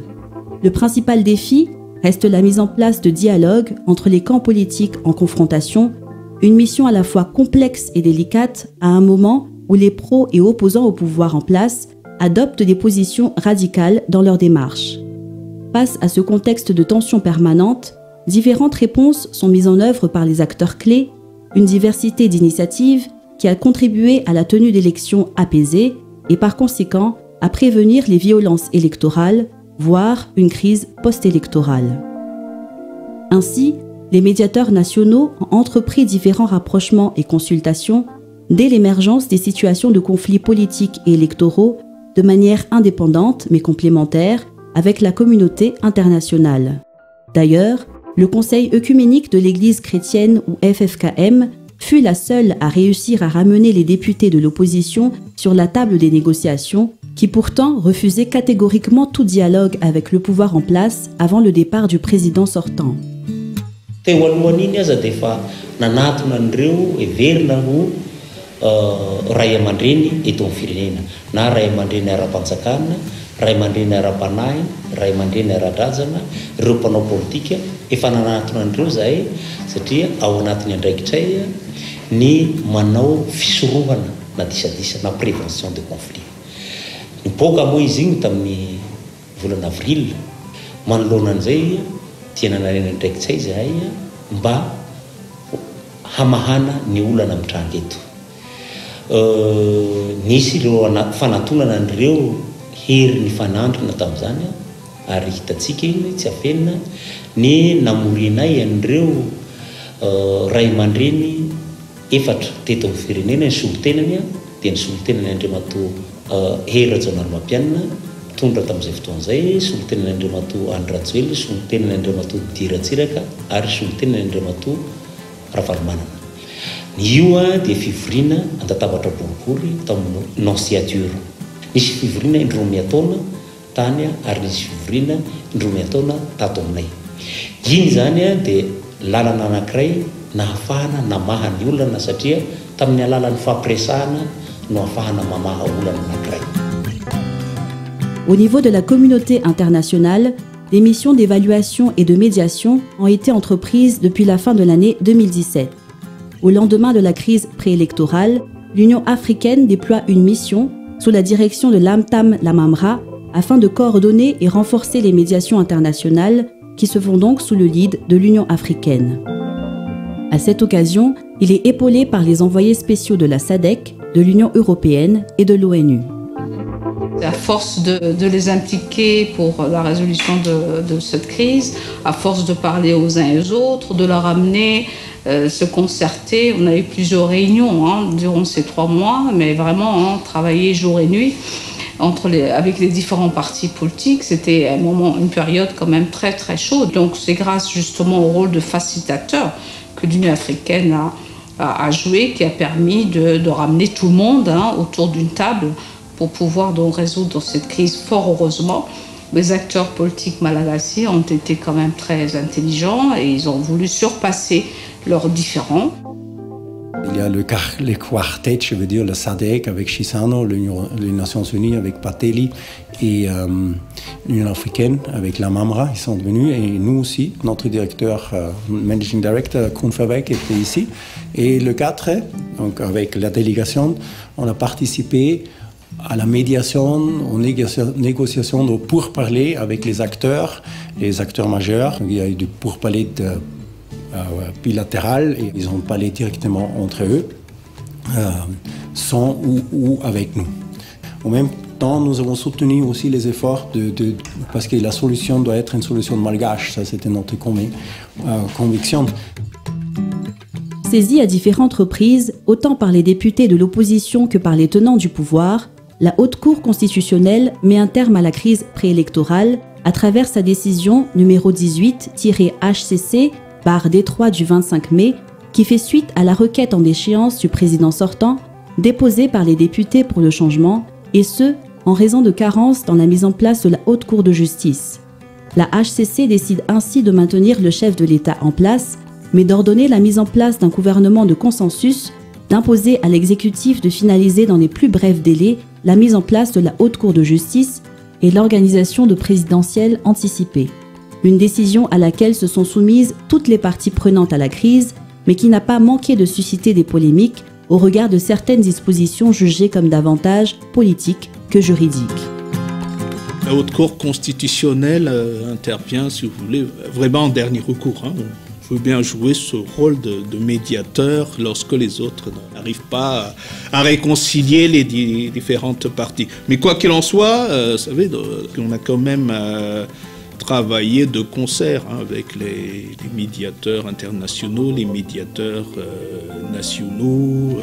Speaker 4: Le principal défi reste la mise en place de dialogues entre les camps politiques en confrontation, une mission à la fois complexe et délicate à un moment où les pros et opposants au pouvoir en place adoptent des positions radicales dans leur démarche. Face à ce contexte de tension permanente, différentes réponses sont mises en œuvre par les acteurs clés, une diversité d'initiatives qui a contribué à la tenue d'élections apaisées et par conséquent à prévenir les violences électorales, voire une crise post-électorale. Ainsi, les médiateurs nationaux ont entrepris différents rapprochements et consultations dès l'émergence des situations de conflits politiques et électoraux de manière indépendante mais complémentaire avec la communauté internationale. D'ailleurs, le Conseil œcuménique de l'Église chrétienne ou FFKM fut la seule à réussir à ramener les députés de l'opposition sur la table des négociations qui pourtant refusait catégoriquement tout dialogue avec le pouvoir en place avant le départ du président sortant.
Speaker 18: Teo alohan'iny aza dia efa nanatona an'ireo heverina ho ray aman-dreny eto amin'ny firenena na ray aman-dreny ara-panjakana, ray aman-dreny ara-panahy, ray aman-dreny ara-drazana, ireo mpanao politika efa nanatona an'ireo zahay satria ao anatin'ny andraikitray ny manao fisorohana na disadisa na prévention de conflit. Nipoka moa izy igny tamin'ny volana avril manoloana an'izay tia nanarena andraikitsay zahay mba hamahana ny olana mitranga eto. Nisy ireo fanatonana an'ireo hery ny fanandrina tamin'izany ary hitatsika iny tsy afenina ny namorinay an'ireo ray aman-dreny efatra teto amin'ny firenena ny solotenany a dia ny solotenany Andriamatoa Herajanarmapianina tondra tamin'izay fotoan'izay, solotenany Andriamatoa Andrajoely, solotenany Andriamatoa Diratsiraka ary solotenany Andriamatoa Ravalomanana. Io a dia fivoriana andatabatra boribory tamin'ny nonciature. Nisy fivoriana indromiataona tany ary nisy fivoriana indromiataona tato aminay. Iny zany a dia lalana anankiray nahafahana namaha ny olana satria tamin'ny alalan'ny fampiresahana no ahafahana mamaha olana anankiray.
Speaker 4: Au niveau de la communauté internationale, des missions d'évaluation et de médiation ont été entreprises depuis la fin de l'année 2017. Au lendemain de la crise préélectorale, l'Union africaine déploie une mission sous la direction de l'AMTAM Lamamra afin de coordonner et renforcer les médiations internationales qui se font donc sous le lead de l'Union africaine. À cette occasion, il est épaulé par les envoyés spéciaux de la SADC, de l'Union européenne et de l'ONU.
Speaker 20: À force de les impliquer pour la résolution de cette crise, à force de parler aux uns et aux autres, de leur amener, se concerter, on a eu plusieurs réunions durant ces 3 mois, mais vraiment travailler jour et nuit avec les différents partis politiques. C'était un moment, une période quand même très très chaude. Donc c'est grâce justement au rôle de facilitateur que l'Union africaine a joué, qui a permis de ramener tout le monde autour d'une table pour pouvoir donc résoudre cette crise. Fort heureusement, les acteurs politiques malagasy ont été quand même très intelligents et ils ont voulu surpasser leurs différends.
Speaker 5: Il y a le quartet, je veux dire le SADC avec Chissano, les Nations Unies avec Pateli et l'Union africaine avec la Mamra, ils sont venus, et nous aussi, notre directeur, managing director, Koen Verwijk était ici. Et le 4, donc avec la délégation, on a participé à la médiation, aux négociations de pourparlers avec les acteurs majeurs. Il y a eu du pourparler bilatéral et ils ont parlé directement entre eux, sans ou avec nous. En même temps, nous avons soutenu aussi les efforts parce que la solution doit être une solution malgache, ça c'était notre conviction.
Speaker 4: Saisie à différentes reprises, autant par les députés de l'opposition que par les tenants du pouvoir, la Haute Cour constitutionnelle met un terme à la crise préélectorale à travers sa décision numéro 18-HCC/D3 du 25 mai, qui fait suite à la requête en déchéance du président sortant déposée par les députés pour le changement, et ce, en raison de carences dans la mise en place de la Haute Cour de justice. La HCC décide ainsi de maintenir le chef de l'État en place, mais d'ordonner la mise en place d'un gouvernement de consensus, d'imposer à l'exécutif de finaliser dans les plus brefs délais la mise en place de la Haute Cour de justice et l'organisation de présidentielles anticipées. Une décision à laquelle se sont soumises toutes les parties prenantes à la crise, mais qui n'a pas manqué de susciter des polémiques au regard de certaines dispositions jugées comme davantage politiques que juridiques.
Speaker 15: La Haute Cour constitutionnelle intervient, si vous voulez, vraiment en dernier recours. Il faut bien jouer ce rôle de médiateur lorsque les autres n'arrivent pas à réconcilier les différentes parties. Mais quoi qu'il en soit, vous savez, on a quand même travaillé de concert avec les médiateurs internationaux, les médiateurs nationaux.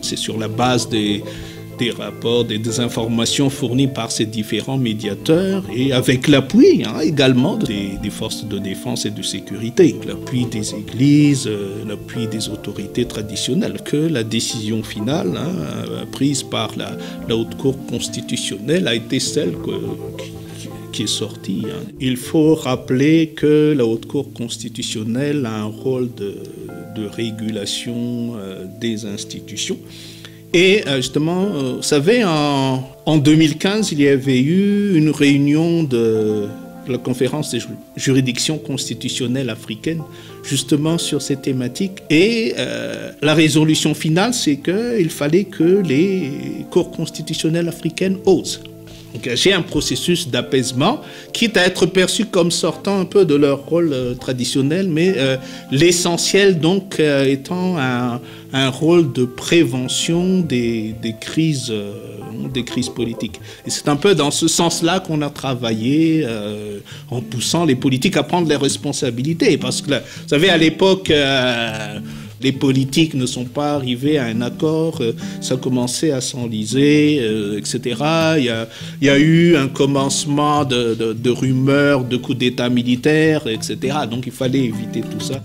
Speaker 15: C'est sur la base des rapports, des informations fournies par ces différents médiateurs et avec l'appui également des forces de défense et de sécurité, l'appui des églises, l'appui des autorités traditionnelles, que la décision finale prise par la Haute Cour constitutionnelle a été celle qui est sortie. Il faut rappeler que la Haute Cour constitutionnelle a un rôle de régulation des institutions. Et justement, vous savez, en 2015, il y avait eu une réunion de la conférence des juridictions constitutionnelles africaines, justement sur ces thématiques. Et la résolution finale, c'est qu'il fallait que les cours constitutionnelles africaines osent engager un processus d'apaisement, quitte à être perçu comme sortant un peu de leur rôle traditionnel, mais l'essentiel donc étant un rôle de prévention des crises politiques. Et c'est un peu dans ce sens-là qu'on a travaillé en poussant les politiques à prendre leurs responsabilités. Parce que, vous savez, à l'époque, Les politiques ne sont pas arrivés à un accord, ça commençait à s'enliser, etc. Il y a eu un commencement de rumeurs, de coups d'État militaires, etc. Donc il fallait éviter tout ça.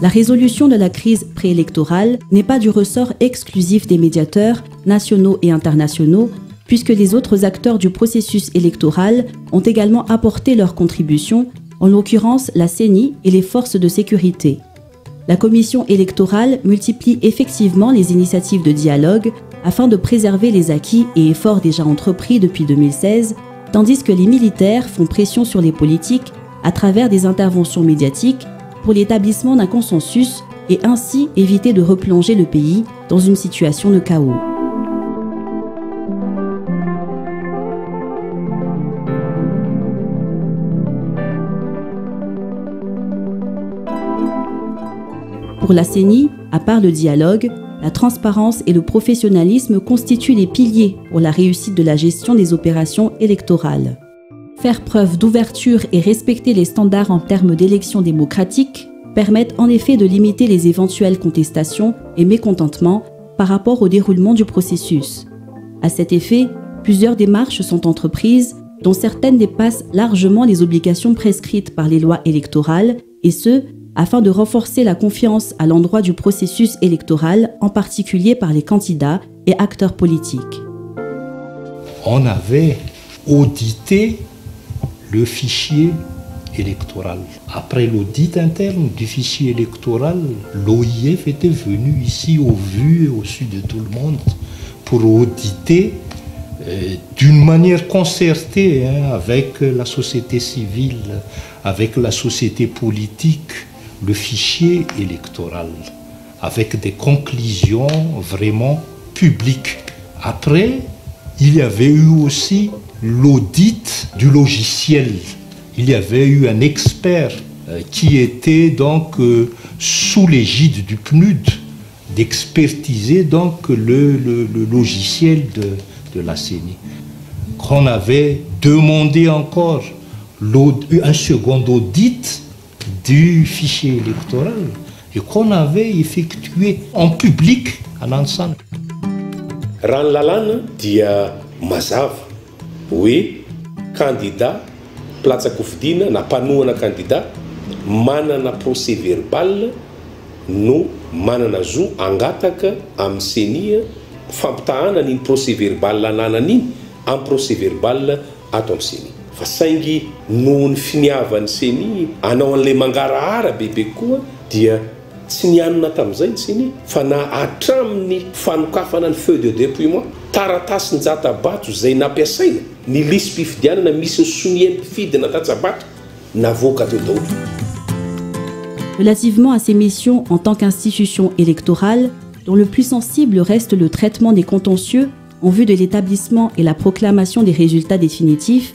Speaker 4: La résolution de la crise préélectorale n'est pas du ressort exclusif des médiateurs nationaux et internationaux, puisque les autres acteurs du processus électoral ont également apporté leur contribution, en l'occurrence la CENI et les forces de sécurité. La commission électorale multiplie effectivement les initiatives de dialogue afin de préserver les acquis et efforts déjà entrepris depuis 2016, tandis que les militaires font pression sur les politiques à travers des interventions médiatiques pour l'établissement d'un consensus et ainsi éviter de replonger le pays dans une situation de chaos. Pour la CENI, à part le dialogue, la transparence et le professionnalisme constituent les piliers pour la réussite de la gestion des opérations électorales. Faire preuve d'ouverture et respecter les standards en termes d'élections démocratiques permettent en effet de limiter les éventuelles contestations et mécontentements par rapport au déroulement du processus. À cet effet, plusieurs démarches sont entreprises, dont certaines dépassent largement les obligations prescrites par les lois électorales, et ce, afin de renforcer la confiance à l'endroit du processus électoral, en particulier par les candidats et acteurs politiques.
Speaker 16: On avait audité le fichier électoral. Après l'audit interne du fichier électoral, l'OIF était venu ici au vu et au su de tout le monde pour auditer d'une manière concertée avec la société civile, avec la société politique, le fichier électoral, avec des conclusions vraiment publiques. Après, il y avait eu aussi l'audit du logiciel. Il y avait eu un expert qui était donc sous l'égide du PNUD d'expertiser donc le logiciel de la CENI. Qu'on avait demandé encore un second audit du fichier électoral et qu'on avait effectué en public en ensemble.
Speaker 11: Raha ny lalàna dia mazava hoe candidat platsaka hovidiana na mpanohana candidat manana procès verbal no manana zo angataka amin'ny CENI fampitahana n'iny procès verbal ananan'iny amin'ny procès verbal ato amin'ny CENI. Fa saingy noho ny finiavan'ny CENI anao an'ilay mangarahara bebe koa dia tsy nianona tamin'izay ny CENI fa na hatramin'ny fanokafana ny feu de dépouillement taratasy ny jatabato izay nampiasaina ny lisy mpifidianana misy ny sonien'ny mpifidina tatsabato navoaka teo daholo.
Speaker 4: Relativement à ses missions en tant qu'institution électorale, dont le plus sensible reste le traitement des contentieux en vue de l'établissement et la proclamation des résultats définitifs,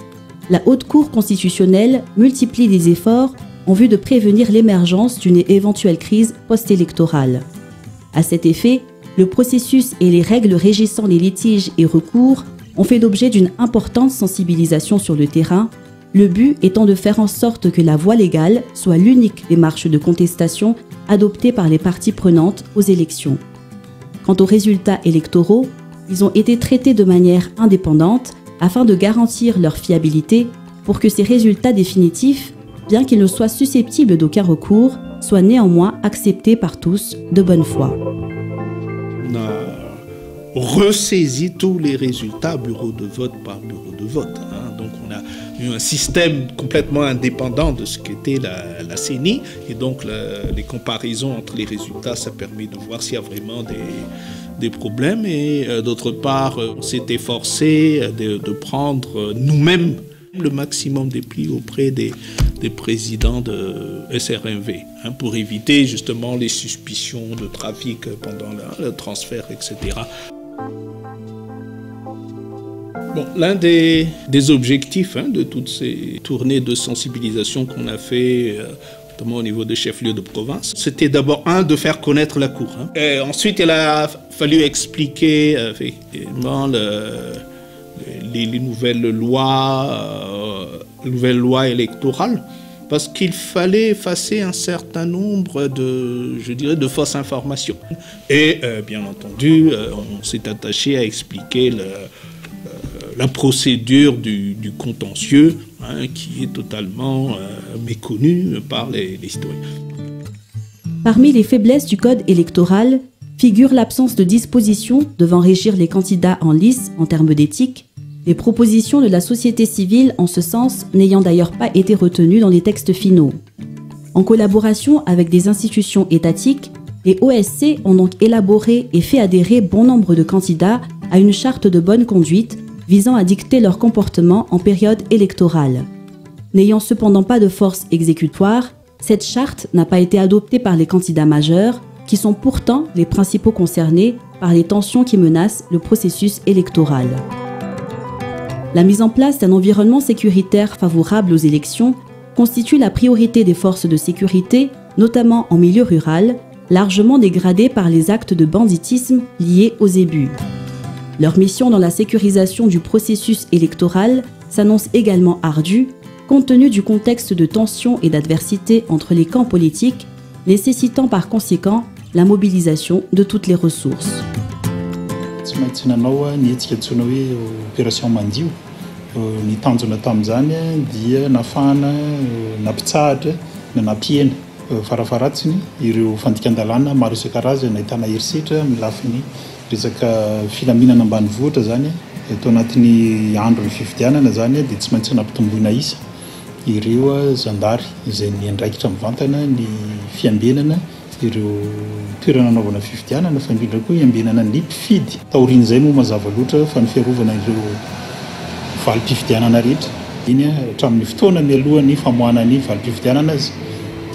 Speaker 4: la Haute Cour constitutionnelle multiplie les efforts en vue de prévenir l'émergence d'une éventuelle crise post-électorale. À cet effet, le processus et les règles régissant les litiges et recours ont fait l'objet d'une importante sensibilisation sur le terrain, le but étant de faire en sorte que la voie légale soit l'unique démarche de contestation adoptée par les parties prenantes aux élections. Quant aux résultats électoraux, ils ont été traités de manière indépendante afin de garantir leur fiabilité pour que ces résultats définitifs, bien qu'ils ne soient susceptibles d'aucun recours, soient néanmoins acceptés par tous de bonne foi.
Speaker 15: On a ressaisi tous les résultats bureau de vote par bureau de vote. Donc on a eu un système complètement indépendant de ce qu'était la CENI et donc les comparaisons entre les résultats, ça permet de voir s'il y a vraiment des problèmes et d'autre part, on s'est efforcé de prendre nous-mêmes le maximum des plis auprès des présidents de SRMV pour éviter justement les suspicions de trafic pendant le transfert, etc. Bon, l'un des objectifs de toutes ces tournées de sensibilisation qu'on a fait, notamment au niveau des chefs-lieux de province, c'était d'abord de faire connaître la Cour. Et ensuite, il a fallu expliquer effectivement les nouvelles lois électorales, parce qu'il fallait effacer un certain nombre de, je dirais, de fausses informations. Et bien entendu, on s'est attaché à expliquer la procédure du contentieux, qui est totalement méconnue par les historiens.
Speaker 4: Parmi les faiblesses du code électoral figure l'absence de dispositions devant régir les candidats en lice en termes d'éthique, les propositions de la société civile en ce sens n'ayant d'ailleurs pas été retenues dans les textes finaux. En collaboration avec des institutions étatiques, les OSC ont donc élaboré et fait adhérer bon nombre de candidats à une charte de bonne conduite visant à dicter leur comportement en période électorale. N'ayant cependant pas de force exécutoire, cette charte n'a pas été adoptée par les candidats majeurs, qui sont pourtant les principaux concernés par les tensions qui menacent le processus électoral. La mise en place d'un environnement sécuritaire favorable aux élections constitue la priorité des forces de sécurité, notamment en milieu rural, largement dégradées par les actes de banditisme liés aux ébus. Leur mission dans la sécurisation du processus électoral s'annonce également ardue, compte tenu du contexte de tension et d'adversité entre les camps politiques, nécessitant par conséquent la mobilisation de toutes les ressources.
Speaker 17: Tsy maintsy nanao ny etsika antsoina hoe opération mandio. Ny tanjona tamin'izany dia nafahana nampitsahatra na nampiena farafaratsiny ireo fandikan-dalàna maro isan-karazany ahitana herisetra amin'ny lafiny resaka filaminana ambanivohitra zany eto anatin'ny andron'ny fifidianana zany dia tsy maintsy nampitomboina isa ireo zandary izay niandraikitra mivantana ny fiambenana ireo toerana anaovana fifidianana fa indrindra koa iambenana ny mpifidy. Taorian'izay moa mazava loatra fa ny fiarovana ireo valim-pifidianana rehetra. Iny hatramin'ny fotoana mialohan'ny famoahana ny valim-pifidianana azy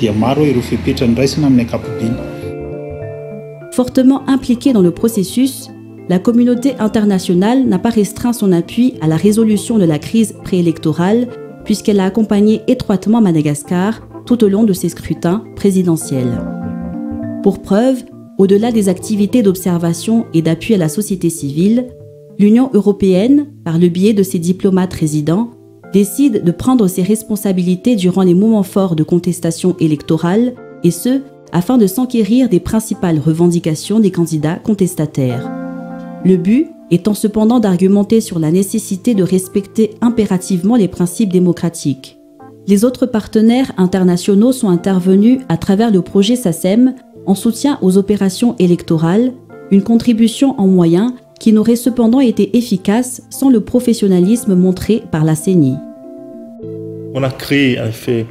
Speaker 17: dia maro ireo fepetra niraisana amin'ny ankapobeny.
Speaker 4: Fortement impliquée dans le processus, la communauté internationale n'a pas restreint son appui à la résolution de la crise préélectorale puisqu'elle a accompagné étroitement Madagascar tout au long de ses scrutins présidentiels. Pour preuve, au-delà des activités d'observation et d'appui à la société civile, l'Union européenne, par le biais de ses diplomates résidents, décide de prendre ses responsabilités durant les moments forts de contestation électorale, et ce, afin de s'enquérir des principales revendications des candidats contestataires. Le but étant cependant d'argumenter sur la nécessité de respecter impérativement les principes démocratiques. Les autres partenaires internationaux sont intervenus à travers le projet SACEM en soutien aux opérations électorales, une contribution en moyens qui n'aurait cependant été efficace sans le professionnalisme montré par la CENI.
Speaker 12: On a créé, en fait,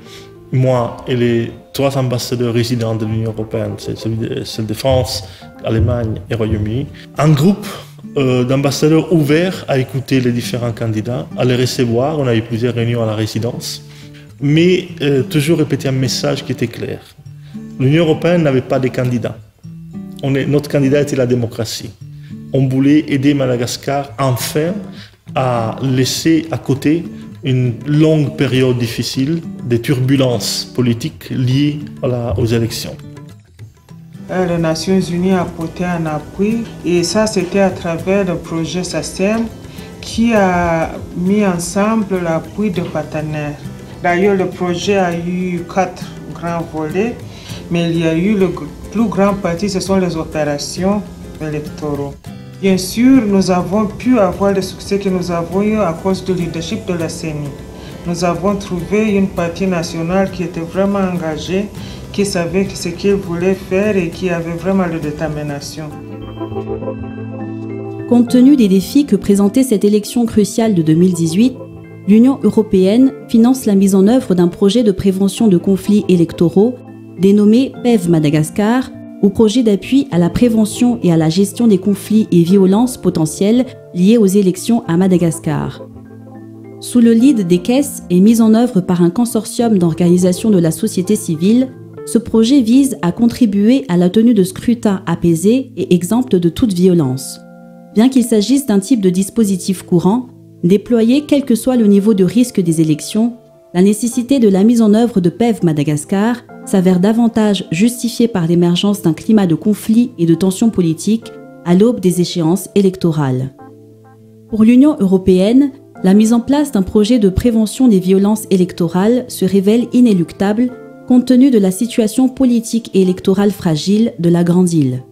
Speaker 12: moi et les 3 ambassadeurs résidents de l'Union européenne, c'est celle de France, Allemagne et Royaume-Uni, un groupe d'ambassadeurs ouverts à écouter les différents candidats, à les recevoir. On a eu plusieurs réunions à la résidence, mais toujours répéter un message qui était clair. L'Union européenne n'avait pas de candidats. Notre candidat était la démocratie. On voulait aider Madagascar enfin à laisser à côté une longue période difficile de turbulences politiques liées aux élections.
Speaker 21: Les Nations Unies ont apporté un appui et ça c'était à travers le projet SACEM qui a mis ensemble l'appui de partenaires. D'ailleurs le projet a eu 4 grands volets, mais il y a eu le plus grand parti, ce sont les opérations électorales. Bien sûr, nous avons pu avoir le succès que nous avons eu à cause du leadership de la CENI. Nous avons trouvé une partie nationale qui était vraiment engagée, qui savait ce qu'il voulait faire et qui avait vraiment la détermination.
Speaker 4: Compte tenu des défis que présentait cette élection cruciale de 2018, l'Union européenne finance la mise en œuvre d'un projet de prévention de conflits électoraux dénommé PEV Madagascar, ou projet d'appui à la prévention et à la gestion des conflits et violences potentielles liées aux élections à Madagascar. Sous le lead des caisses et mis en œuvre par un consortium d'organisations de la société civile, ce projet vise à contribuer à la tenue de scrutins apaisés et exempts de toute violence. Bien qu'il s'agisse d'un type de dispositif courant, déployé quel que soit le niveau de risque des élections, la nécessité de la mise en œuvre de PEV Madagascar s'avère davantage justifiée par l'émergence d'un climat de conflit et de tensions politiques à l'aube des échéances électorales. Pour l'Union européenne, la mise en place d'un projet de prévention des violences électorales se révèle inéluctable compte tenu de la situation politique et électorale fragile de la Grande Île.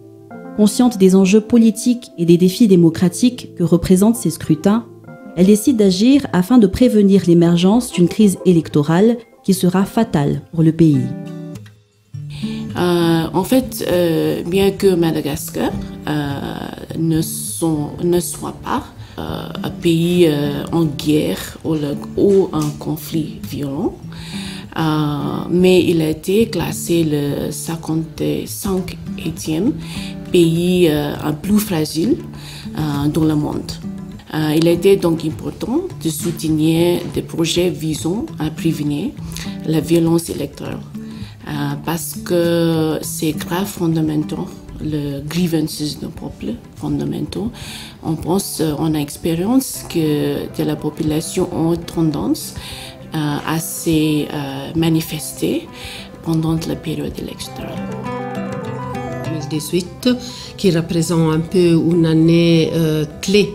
Speaker 4: Consciente des enjeux politiques et des défis démocratiques que représentent ces scrutins, elle décide d'agir afin de prévenir l'émergence d'une crise électorale qui sera fatale pour le pays.
Speaker 3: En fait, bien que Madagascar ne soit pas un pays en guerre ou un conflit violent, mais il a été classé le 55e pays un plus fragile dans le monde. Il a été donc important de soutenir des projets visant à prévenir la violence électorale parce que c'est grave fondamental, le grievances du peuple fondamentaux. On a expérience que la population a tendance à se manifester pendant la période électorale.
Speaker 7: 2018 qui représente un peu une année clé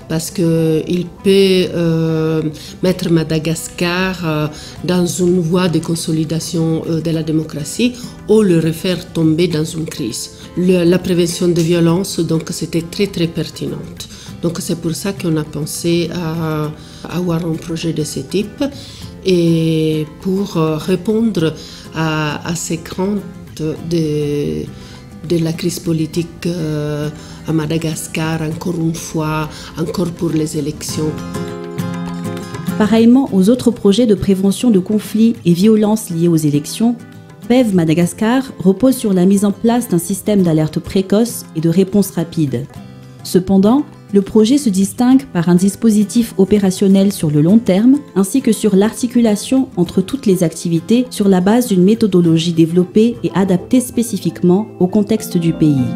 Speaker 7: parce qu'il peut mettre Madagascar dans une voie de consolidation de la démocratie ou le refaire tomber dans une crise. La prévention des violences, donc, c'était très très pertinente. Donc c'est pour ça qu'on a pensé à avoir un projet de ce type et pour répondre à ces craintes de la crise politique à Madagascar, encore une fois, encore pour les élections.
Speaker 4: Pareillement aux autres projets de prévention de conflits et violences liés aux élections, PEV Madagascar repose sur la mise en place d'un système d'alerte précoce et de réponse rapide. Cependant, le projet se distingue par un dispositif opérationnel sur le long terme, ainsi que sur l'articulation entre toutes les activités sur la base d'une méthodologie développée et adaptée spécifiquement au contexte du pays.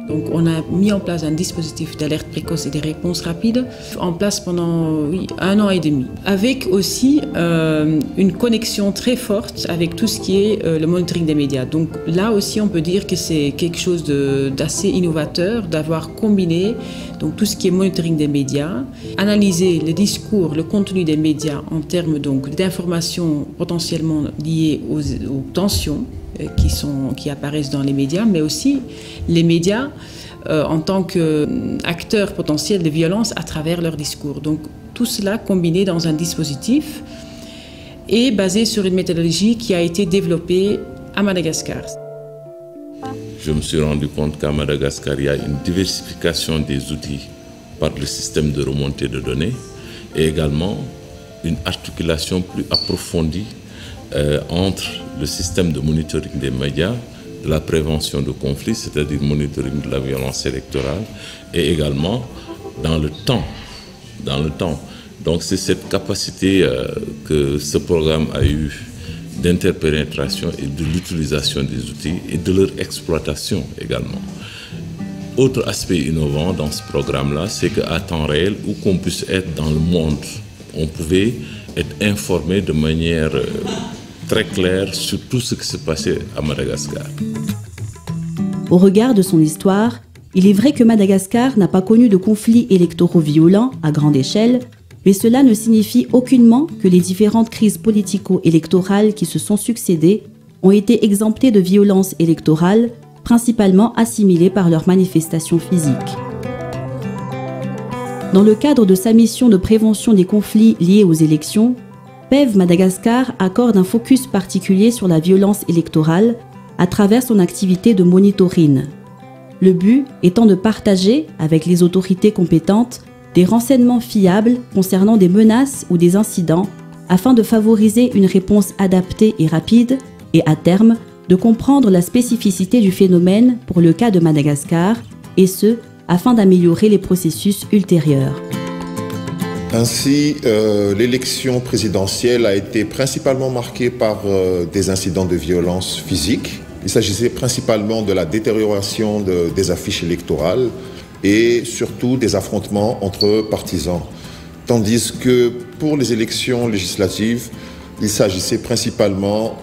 Speaker 22: Donc on a mis en place un dispositif d'alerte précoce et de réponse rapide en place pendant 1 an et demi, avec aussi une connexion très forte avec tout ce qui est le monitoring des médias. Donc là aussi on peut dire que c'est quelque chose d'assez innovateur d'avoir combiné donc, tout ce qui est monitoring des médias, analyser le discours, le contenu des médias en termes d'informations potentiellement liées aux tensions qui apparaissent dans les médias, mais aussi les médias en tant qu'acteurs potentiels de violence à travers leur discours. Donc tout cela combiné dans un dispositif et basé sur une méthodologie qui a été développée à Madagascar.
Speaker 23: Je me suis rendu compte qu'à Madagascar, il y a une diversification des outils par le système de remontée de données et également une articulation plus approfondie entre le système de monitoring des médias, de la prévention de conflits, c'est-à-dire monitoring de la violence électorale, et également dans le temps. Donc c'est cette capacité que ce programme a eu d'interpénétration et de l'utilisation des outils et de leur exploitation également. Autre aspect innovant dans ce programme-là, c'est qu'à temps réel, où qu'on puisse être dans le monde, on pouvait être informé de manière très claire sur tout ce qui se passait à Madagascar.
Speaker 4: Au regard de son histoire, il est vrai que Madagascar n'a pas connu de conflits électoraux violents à grande échelle, mais cela ne signifie aucunement que les différentes crises politico-électorales qui se sont succédées ont été exemptées de violences électorales, principalement assimilées par leurs manifestations physiques. Dans le cadre de sa mission de prévention des conflits liés aux élections, PEV Madagascar accorde un focus particulier sur la violence électorale à travers son activité de monitoring. Le but étant de partager avec les autorités compétentes des renseignements fiables concernant des menaces ou des incidents afin de favoriser une réponse adaptée et rapide et à terme de comprendre la spécificité du phénomène pour le cas de Madagascar et ce afin d'améliorer les processus ultérieurs.
Speaker 24: Ainsi, l'élection présidentielle a été principalement marquée par des incidents de violence physique. Il s'agissait principalement de la détérioration des affiches électorales et surtout des affrontements entre partisans. Tandis que pour les élections législatives, il s'agissait principalement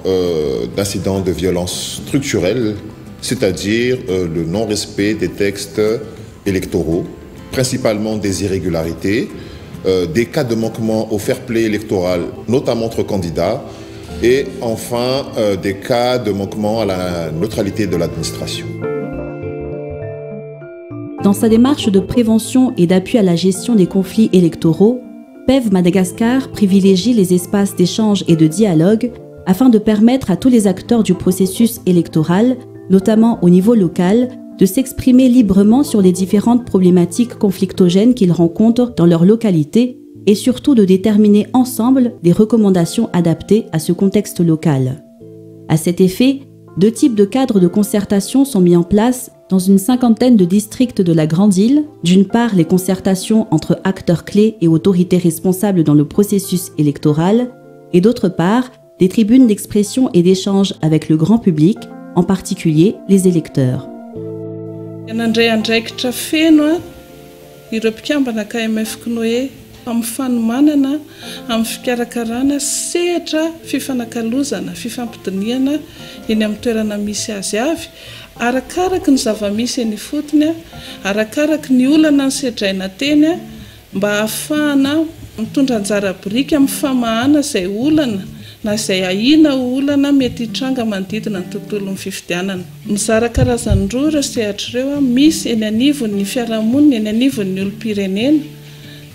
Speaker 24: d'incidents de violence structurelle, c'est-à-dire le non-respect des textes électoraux, principalement des irrégularités, des cas de manquement au fair play électoral, notamment entre candidats, et enfin des cas de manquement à la neutralité de l'administration.
Speaker 4: Dans sa démarche de prévention et d'appui à la gestion des conflits électoraux, PEV Madagascar privilégie les espaces d'échange et de dialogue afin de permettre à tous les acteurs du processus électoral, notamment au niveau local, de s'exprimer librement sur les différentes problématiques conflictogènes qu'ils rencontrent dans leur localité et surtout de déterminer ensemble des recommandations adaptées à ce contexte local. À cet effet, 2 types de cadres de concertation sont mis en place dans une 50aine de districts de la Grande Île. D'une part, les concertations entre acteurs clés et autorités responsables dans le processus électoral, et d'autre part, des tribunes d'expression et d'échange avec le grand public, en particulier les électeurs.
Speaker 8: Nandray andraikitra feno ireo mpikambana KMF Knoé amin'ny fanomanana amin'ny fikarakarana sehatra fifanakalozana fifampidiniana eny amin'ny toerana misy azy avy arakaraka ny zava-misy eny fotony arakaraka ny olana ny sedraina teny mba ahafahana mitondra anjara biriky amin'ny famahana izay olana na izay ahina olana mety hitranga manodidina ny tontolon'ny fifidianana. Mizara karazany roa ireo sehatra ireo misy eny anivon'ny fiarahamonina eny anivon'ny olom-pirenena,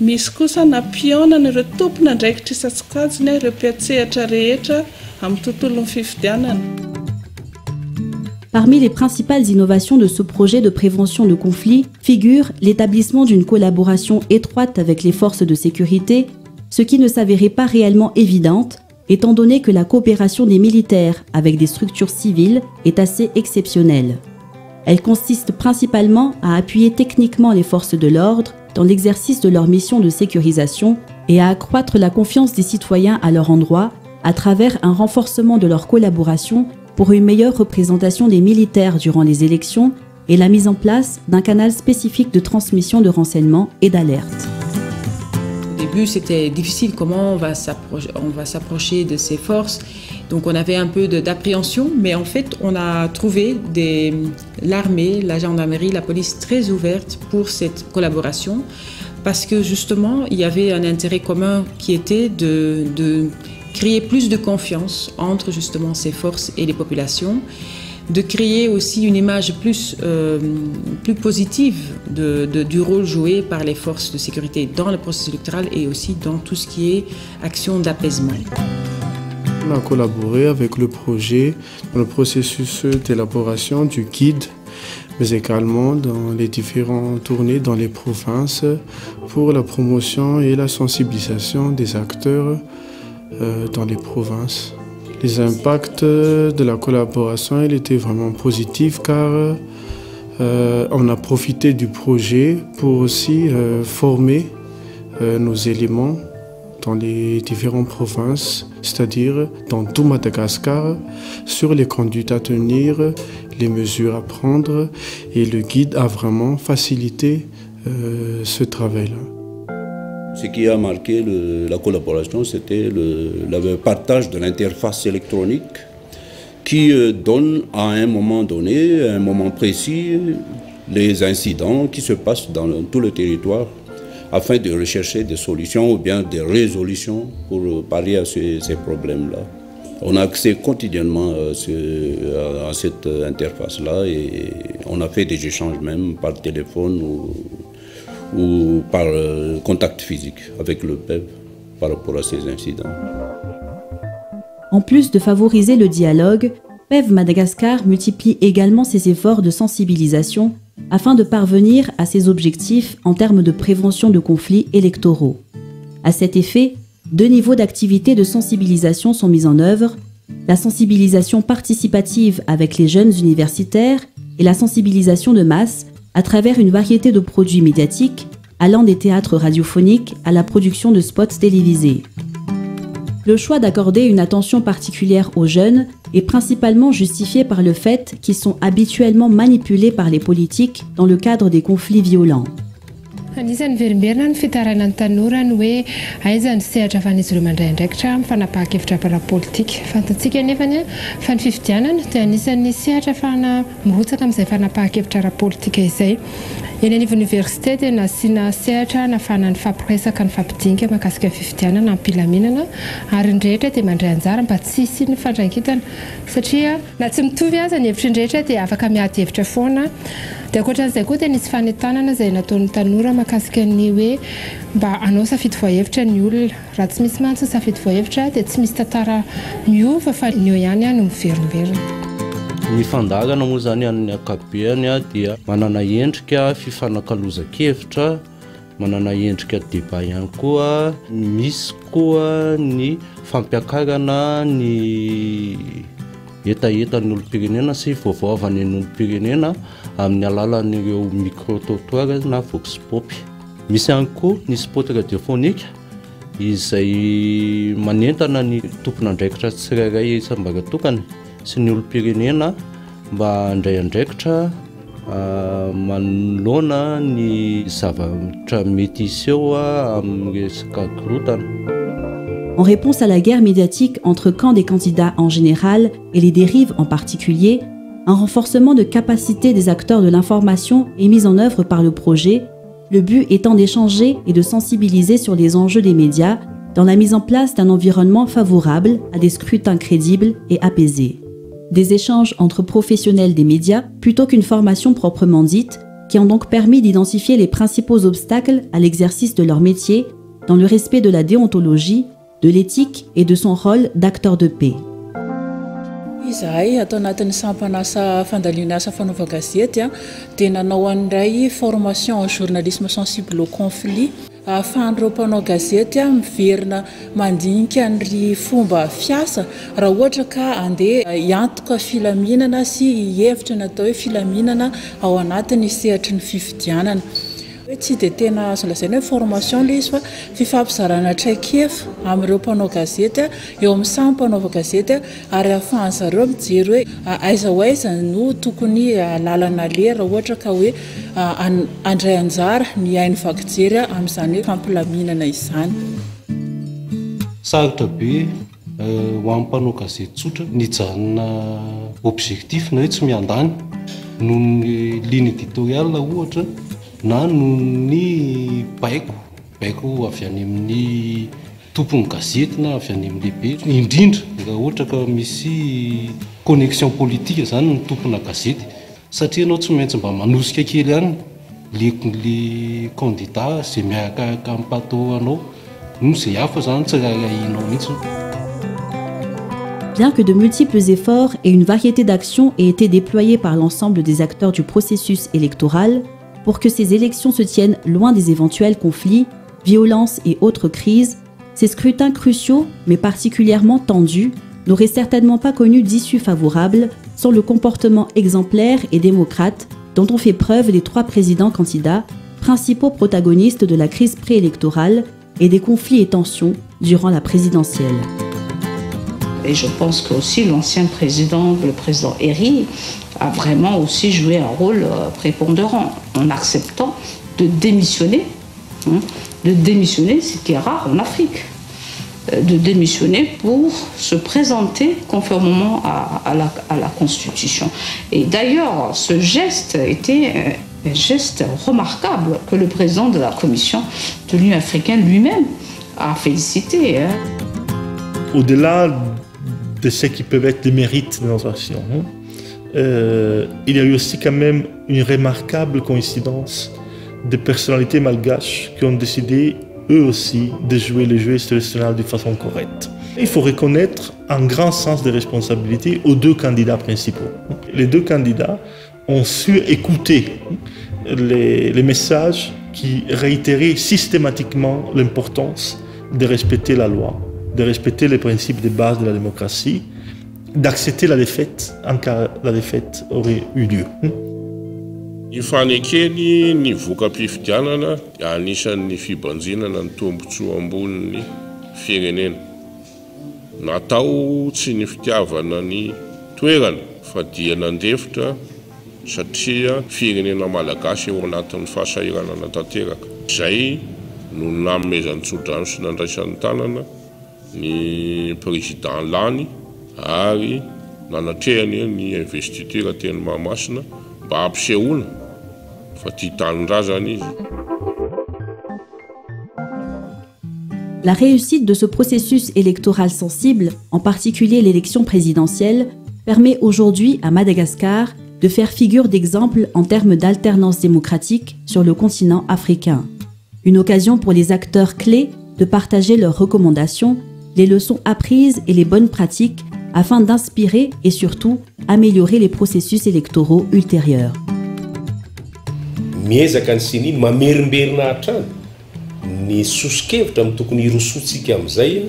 Speaker 8: misy kosa nampionana ireo tompona andraikitra isan-tsokajiny ireo mpiatsehatra rehetra amin'ny tontolon'ny fifidianana.
Speaker 4: Parmi les principales innovations de ce projet de prévention de conflits figure l'établissement d'une collaboration étroite avec les forces de sécurité, ce qui ne s'avérait pas réellement évidente, étant donné que la coopération des militaires avec des structures civiles est assez exceptionnelle. Elle consiste principalement à appuyer techniquement les forces de l'ordre dans l'exercice de leur mission de sécurisation et à accroître la confiance des citoyens à leur endroit à travers un renforcement de leur collaboration pour une meilleure représentation des militaires durant les élections et la mise en place d'un canal spécifique de transmission de renseignements et d'alerte.
Speaker 22: Au début, c'était difficile comment on va s'approcher de ces forces. Donc on avait un peu d'appréhension, mais en fait, on a trouvé l'armée, la gendarmerie, la police très ouvertes pour cette collaboration parce que justement, il y avait un intérêt commun qui était de créer plus de confiance entre justement ces forces et les populations, de créer aussi une image plus positive du rôle joué par les forces de sécurité dans le processus électoral et aussi dans tout ce qui est action d'apaisement.
Speaker 9: On a collaboré avec le projet dans le processus d'élaboration du guide, mais également dans les différentes tournées dans les provinces pour la promotion et la sensibilisation des acteurs dans les provinces. Les impacts de la collaboration étaient vraiment positifs car on a profité du projet pour aussi former nos éléments dans les différentes provinces, c'est-à-dire dans tout Madagascar, sur les conduites à tenir, les mesures à prendre, et le guide a vraiment facilité ce travail-là.
Speaker 10: Ce qui a marqué la collaboration, c'était le partage de l'interface électronique qui donne à un moment donné, à un moment précis, les incidents qui se passent dans tout le territoire afin de rechercher des solutions ou bien des résolutions pour pallier à ces problèmes-là. On a accès quotidiennement à cette interface-là et on a fait des échanges même par téléphone ou par contact physique avec le PEV par rapport à ces incidents.
Speaker 4: En plus de favoriser le dialogue, PEV Madagascar multiplie également ses efforts de sensibilisation afin de parvenir à ses objectifs en termes de prévention de conflits électoraux. À cet effet, 2 niveaux d'activité de sensibilisation sont mis en œuvre, la sensibilisation participative avec les jeunes universitaires et la sensibilisation de masse à travers une variété de produits médiatiques, allant des théâtres radiophoniques à la production de spots télévisés. Le choix d'accorder une attention particulière aux jeunes est principalement justifié par le fait qu'ils sont habituellement manipulés par les politiques dans le cadre des conflits violents.
Speaker 13: Anisan'ny verimberina ny fitarana ny tanora ny hoe aiza ny sehatra afan'izy ireo mandray andraikitra mifanapahakevitra para-politika. Fantatsika nefany fa ny fifidianana dia anisan'ny sehatra afahana mirotsaka amin'izay fanapahakevitra ara-politika izay. eny an'université dia nasiana sehatra nafana ny fampiresaka ny fampidinika mahakasika fifidianana ampilaminana ary ny rehetra dia mandray anjara mba tsy hisy ny fandraikitana satria na tsy mitovy aza ny hevitra ny rehetra dia afaka miady hevitra foana dia ankoatran'izay koa dia nisy fanentanana izay nataon'ny tanora mahakasika ny hoe mba anao safidy voahevitra ny olona raha tsy misy mantsy safidy voahevitra dia tsy misy tantara miova fa ny eo ihany no miverimberina.
Speaker 2: Ny fandagana moa zany amin'ny akabeany dia manana endrika fifanakaloza-kevitra, manana endrika débat ihany koa, misy koa ny fampiakarana ny etaetan'ny olom-pirenena sy voavaovany ny olom-pirenena amin'ny alalan'ireo micro-trottoir na vox pop. Misy ihany koa ny spot radiophonique izay manentana ny tompon'andraikitra tsirairay isam-baratokany sy ny olom-pirenena mba andray andraikitra manoloana ny zavatra mety iseho amin'ny resaka korotana.
Speaker 4: En réponse à la guerre médiatique entre camps des candidats en général et les dérives en particulier, un renforcement de capacité des acteurs de l'information est mis en œuvre par le projet, le but étant d'échanger et de sensibiliser sur les enjeux des médias dans la mise en place d'un environnement favorable à des scrutins crédibles et apaisés. Des échanges entre professionnels des médias plutôt qu'une formation proprement dite, qui ont donc permis d'identifier les principaux obstacles à l'exercice de leur métier dans le respect de la déontologie, de l'éthique et de son rôle d'acteur de paix.
Speaker 3: Izahay atao anatin'ny sampanasa fandaliana asa fanaova gazety dia nanao an'indray formation en journalisme sensible au conflit ahafahan'ireo mpanao gazety miverina mandinika ny fomba fiasa raha ohatra ka andeha hiantoka filaminana sy hihevitra natao hoe filaminana ao anatin'ny sehatry ny fifidianana. Tsy dia tena azo lazaina hoe formation ilay izy fa fifampizarana traikefa amin'ireo mpanao gazety eo amin'ny samy mpanaova gazety ary ahafahan'zareo mijery hoe aiza ho aiza no tokony lalana le raha ohatra ka hoe andray anjara ny hainy vakijery amin'izany fampilaminana izany.
Speaker 2: Sarotra be ho amin'ny mpanao gazety tsotra nijanona objectif na hoe tsy miandany noho ny ligne éditoriale ohatra na noho ny baiko avy any amin'ny tompony gazety na avy any amin'ny lehibe indrindra raha ohatra ka misy connexion politique zany ny tompona gazety satria anao tsy maintsy mba manosika kely ihany le candidat zay miaraka amin'ny pato anao no zay hafa zany tsy rahainao mihitsy.
Speaker 4: Bien que de multiples efforts et une variété d'actions aient été déployés par l'ensemble des acteurs du processus électoral pour que ces élections se tiennent loin des éventuels conflits, violences et autres crises, ces scrutins cruciaux, mais particulièrement tendus, n'auraient certainement pas connu d'issue favorable sans le comportement exemplaire et démocrate dont ont fait preuve les 3 présidents candidats, principaux protagonistes de la crise préélectorale et des conflits et tensions durant la présidentielle.
Speaker 20: Et je pense que aussi l'ancien président, le président Herry, a vraiment aussi joué un rôle prépondérant en acceptant de démissionner, ce qui est rare en Afrique, de démissionner pour se présenter conformément à la Constitution. Et d'ailleurs, ce geste était un geste remarquable que le président de la Commission de l'Union africaine lui-même a félicité.
Speaker 12: Au-delà de ce qui peuvent être les mérites de nos actions, il y a eu aussi quand même une remarquable coïncidence de personnalités malgaches qui ont décidé eux aussi de jouer le jeu institutionnel de façon correcte. Il faut reconnaître un grand sens de responsabilité aux 2 candidats principaux. Les 2 candidats ont su écouter les messages qui réitéraient systématiquement l'importance de respecter la loi, de respecter les principes de base de la démocratie, d'accepter la défaite en cas la défaite aurait eu lieu.
Speaker 6: Ifanekely ny voka-pifidianana dia anisan'ny fibanjinana ny tombotsoa ambonin'ny firenena. Natao tsy ny fitiavana ny toerana fa dia nandefitra satria firenena malagasy eo anatin'ny fahasahiranana tanteraka. Izay no namezan'ny tsodrano sy nandraisan'ny tanana ny président lany ary nanatrehany ny investiture teny Mahamasina mba ampisehoana fa tia tanin-dra zany izy.
Speaker 4: La réussite de ce processus électoral sensible, en particulier l'élection présidentielle, permet aujourd'hui à Madagascar de faire figure d'exemple en termes d'alternance démocratique sur le continent africain. Une occasion pour les acteurs clés de partager leurs recommandations, les leçons apprises et les bonnes pratiques afin d'inspirer et surtout améliorer les processus électoraux ultérieurs.
Speaker 11: Miezaka ny sininy mamerimberina hatrany ny sosikevitra amin'ny tokony hirosotsika amin'izay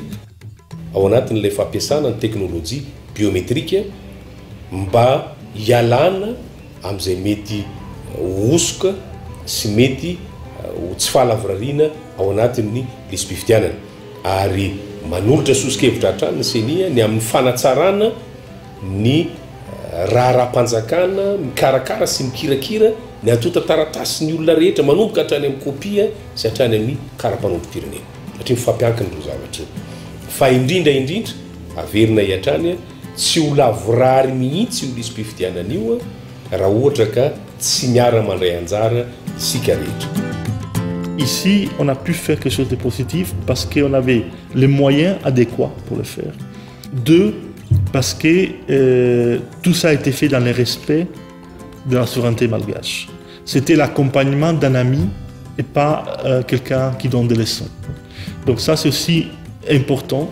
Speaker 11: ao anatin'ilay fampiasana ny teknôlôjia biometrika mba hialana amin'izay mety osoka sy mety ho tsy fahalavorariana ao anatin'ny lisam-pifidianana ary manolotra sosikevitra hatrany ny senia ny amin'ny fanatsarana ny raharam-panjakana mikarakara sy mikirakira ny atota taratasy ny olona rehetra manomboka hatrany amin'ny kopia sy hatrany amin'ny karampanompo-pirenena satria mifampiankiny ro zavatra fa indrindra averina hiatrany tsy ho lavorary mihitsy io lisam-pifidianana io raha ohatra ka tsy miara-mandray anjara isika rehetra.
Speaker 12: Ici, on a pu faire quelque chose de positif parce qu'on avait les moyens adéquats pour le faire. 2, parce que tout ça a été fait dans le respect de la souveraineté malgache. C'était l'accompagnement d'un ami et pas quelqu'un qui donne des leçons. Donc ça, c'est aussi important.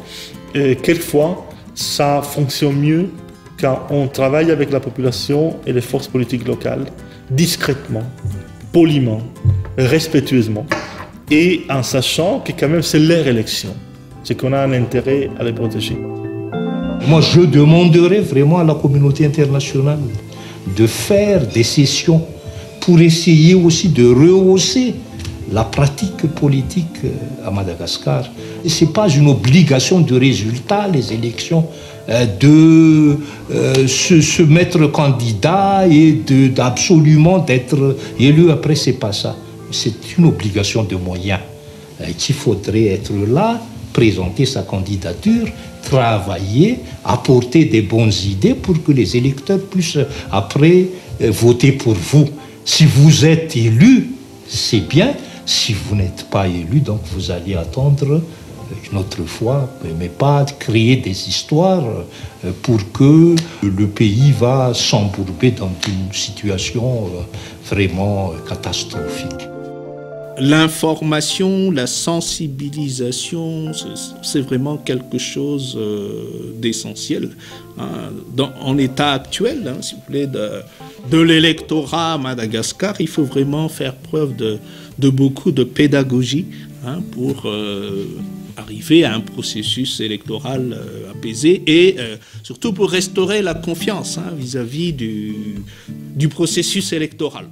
Speaker 12: Quelquefois, ça fonctionne mieux quand on travaille avec la population et les forces politiques locales, discrètement, poliment, respectueusement, et en sachant que quand même c'est leur élection. C'est qu'on a un intérêt à les protéger.
Speaker 16: Moi, je demanderais vraiment à la communauté internationale de faire des sessions pour essayer aussi de rehausser la pratique politique à Madagascar. Ce n'est pas une obligation de résultat, les élections, de se mettre candidat et d'absolument d'être élu. Après, ce n'est pas ça. C'est une obligation de moyens qu'il faudrait être là, présenter sa candidature, travailler, apporter des bonnes idées pour que les électeurs puissent après voter pour vous. Si vous êtes élu, c'est bien. Si vous n'êtes pas élu, donc vous allez attendre une autre fois, mais pas créer des histoires pour que le pays va s'embourber dans une situation vraiment catastrophique.
Speaker 15: L'information, la sensibilisation, c'est vraiment quelque chose d'essentiel. En l'état actuel, s'il vous plaît, de l'électorat à Madagascar, il faut vraiment faire preuve de beaucoup de pédagogie pour arriver à un processus électoral apaisé et surtout pour restaurer la confiance vis-à-vis du processus électoral.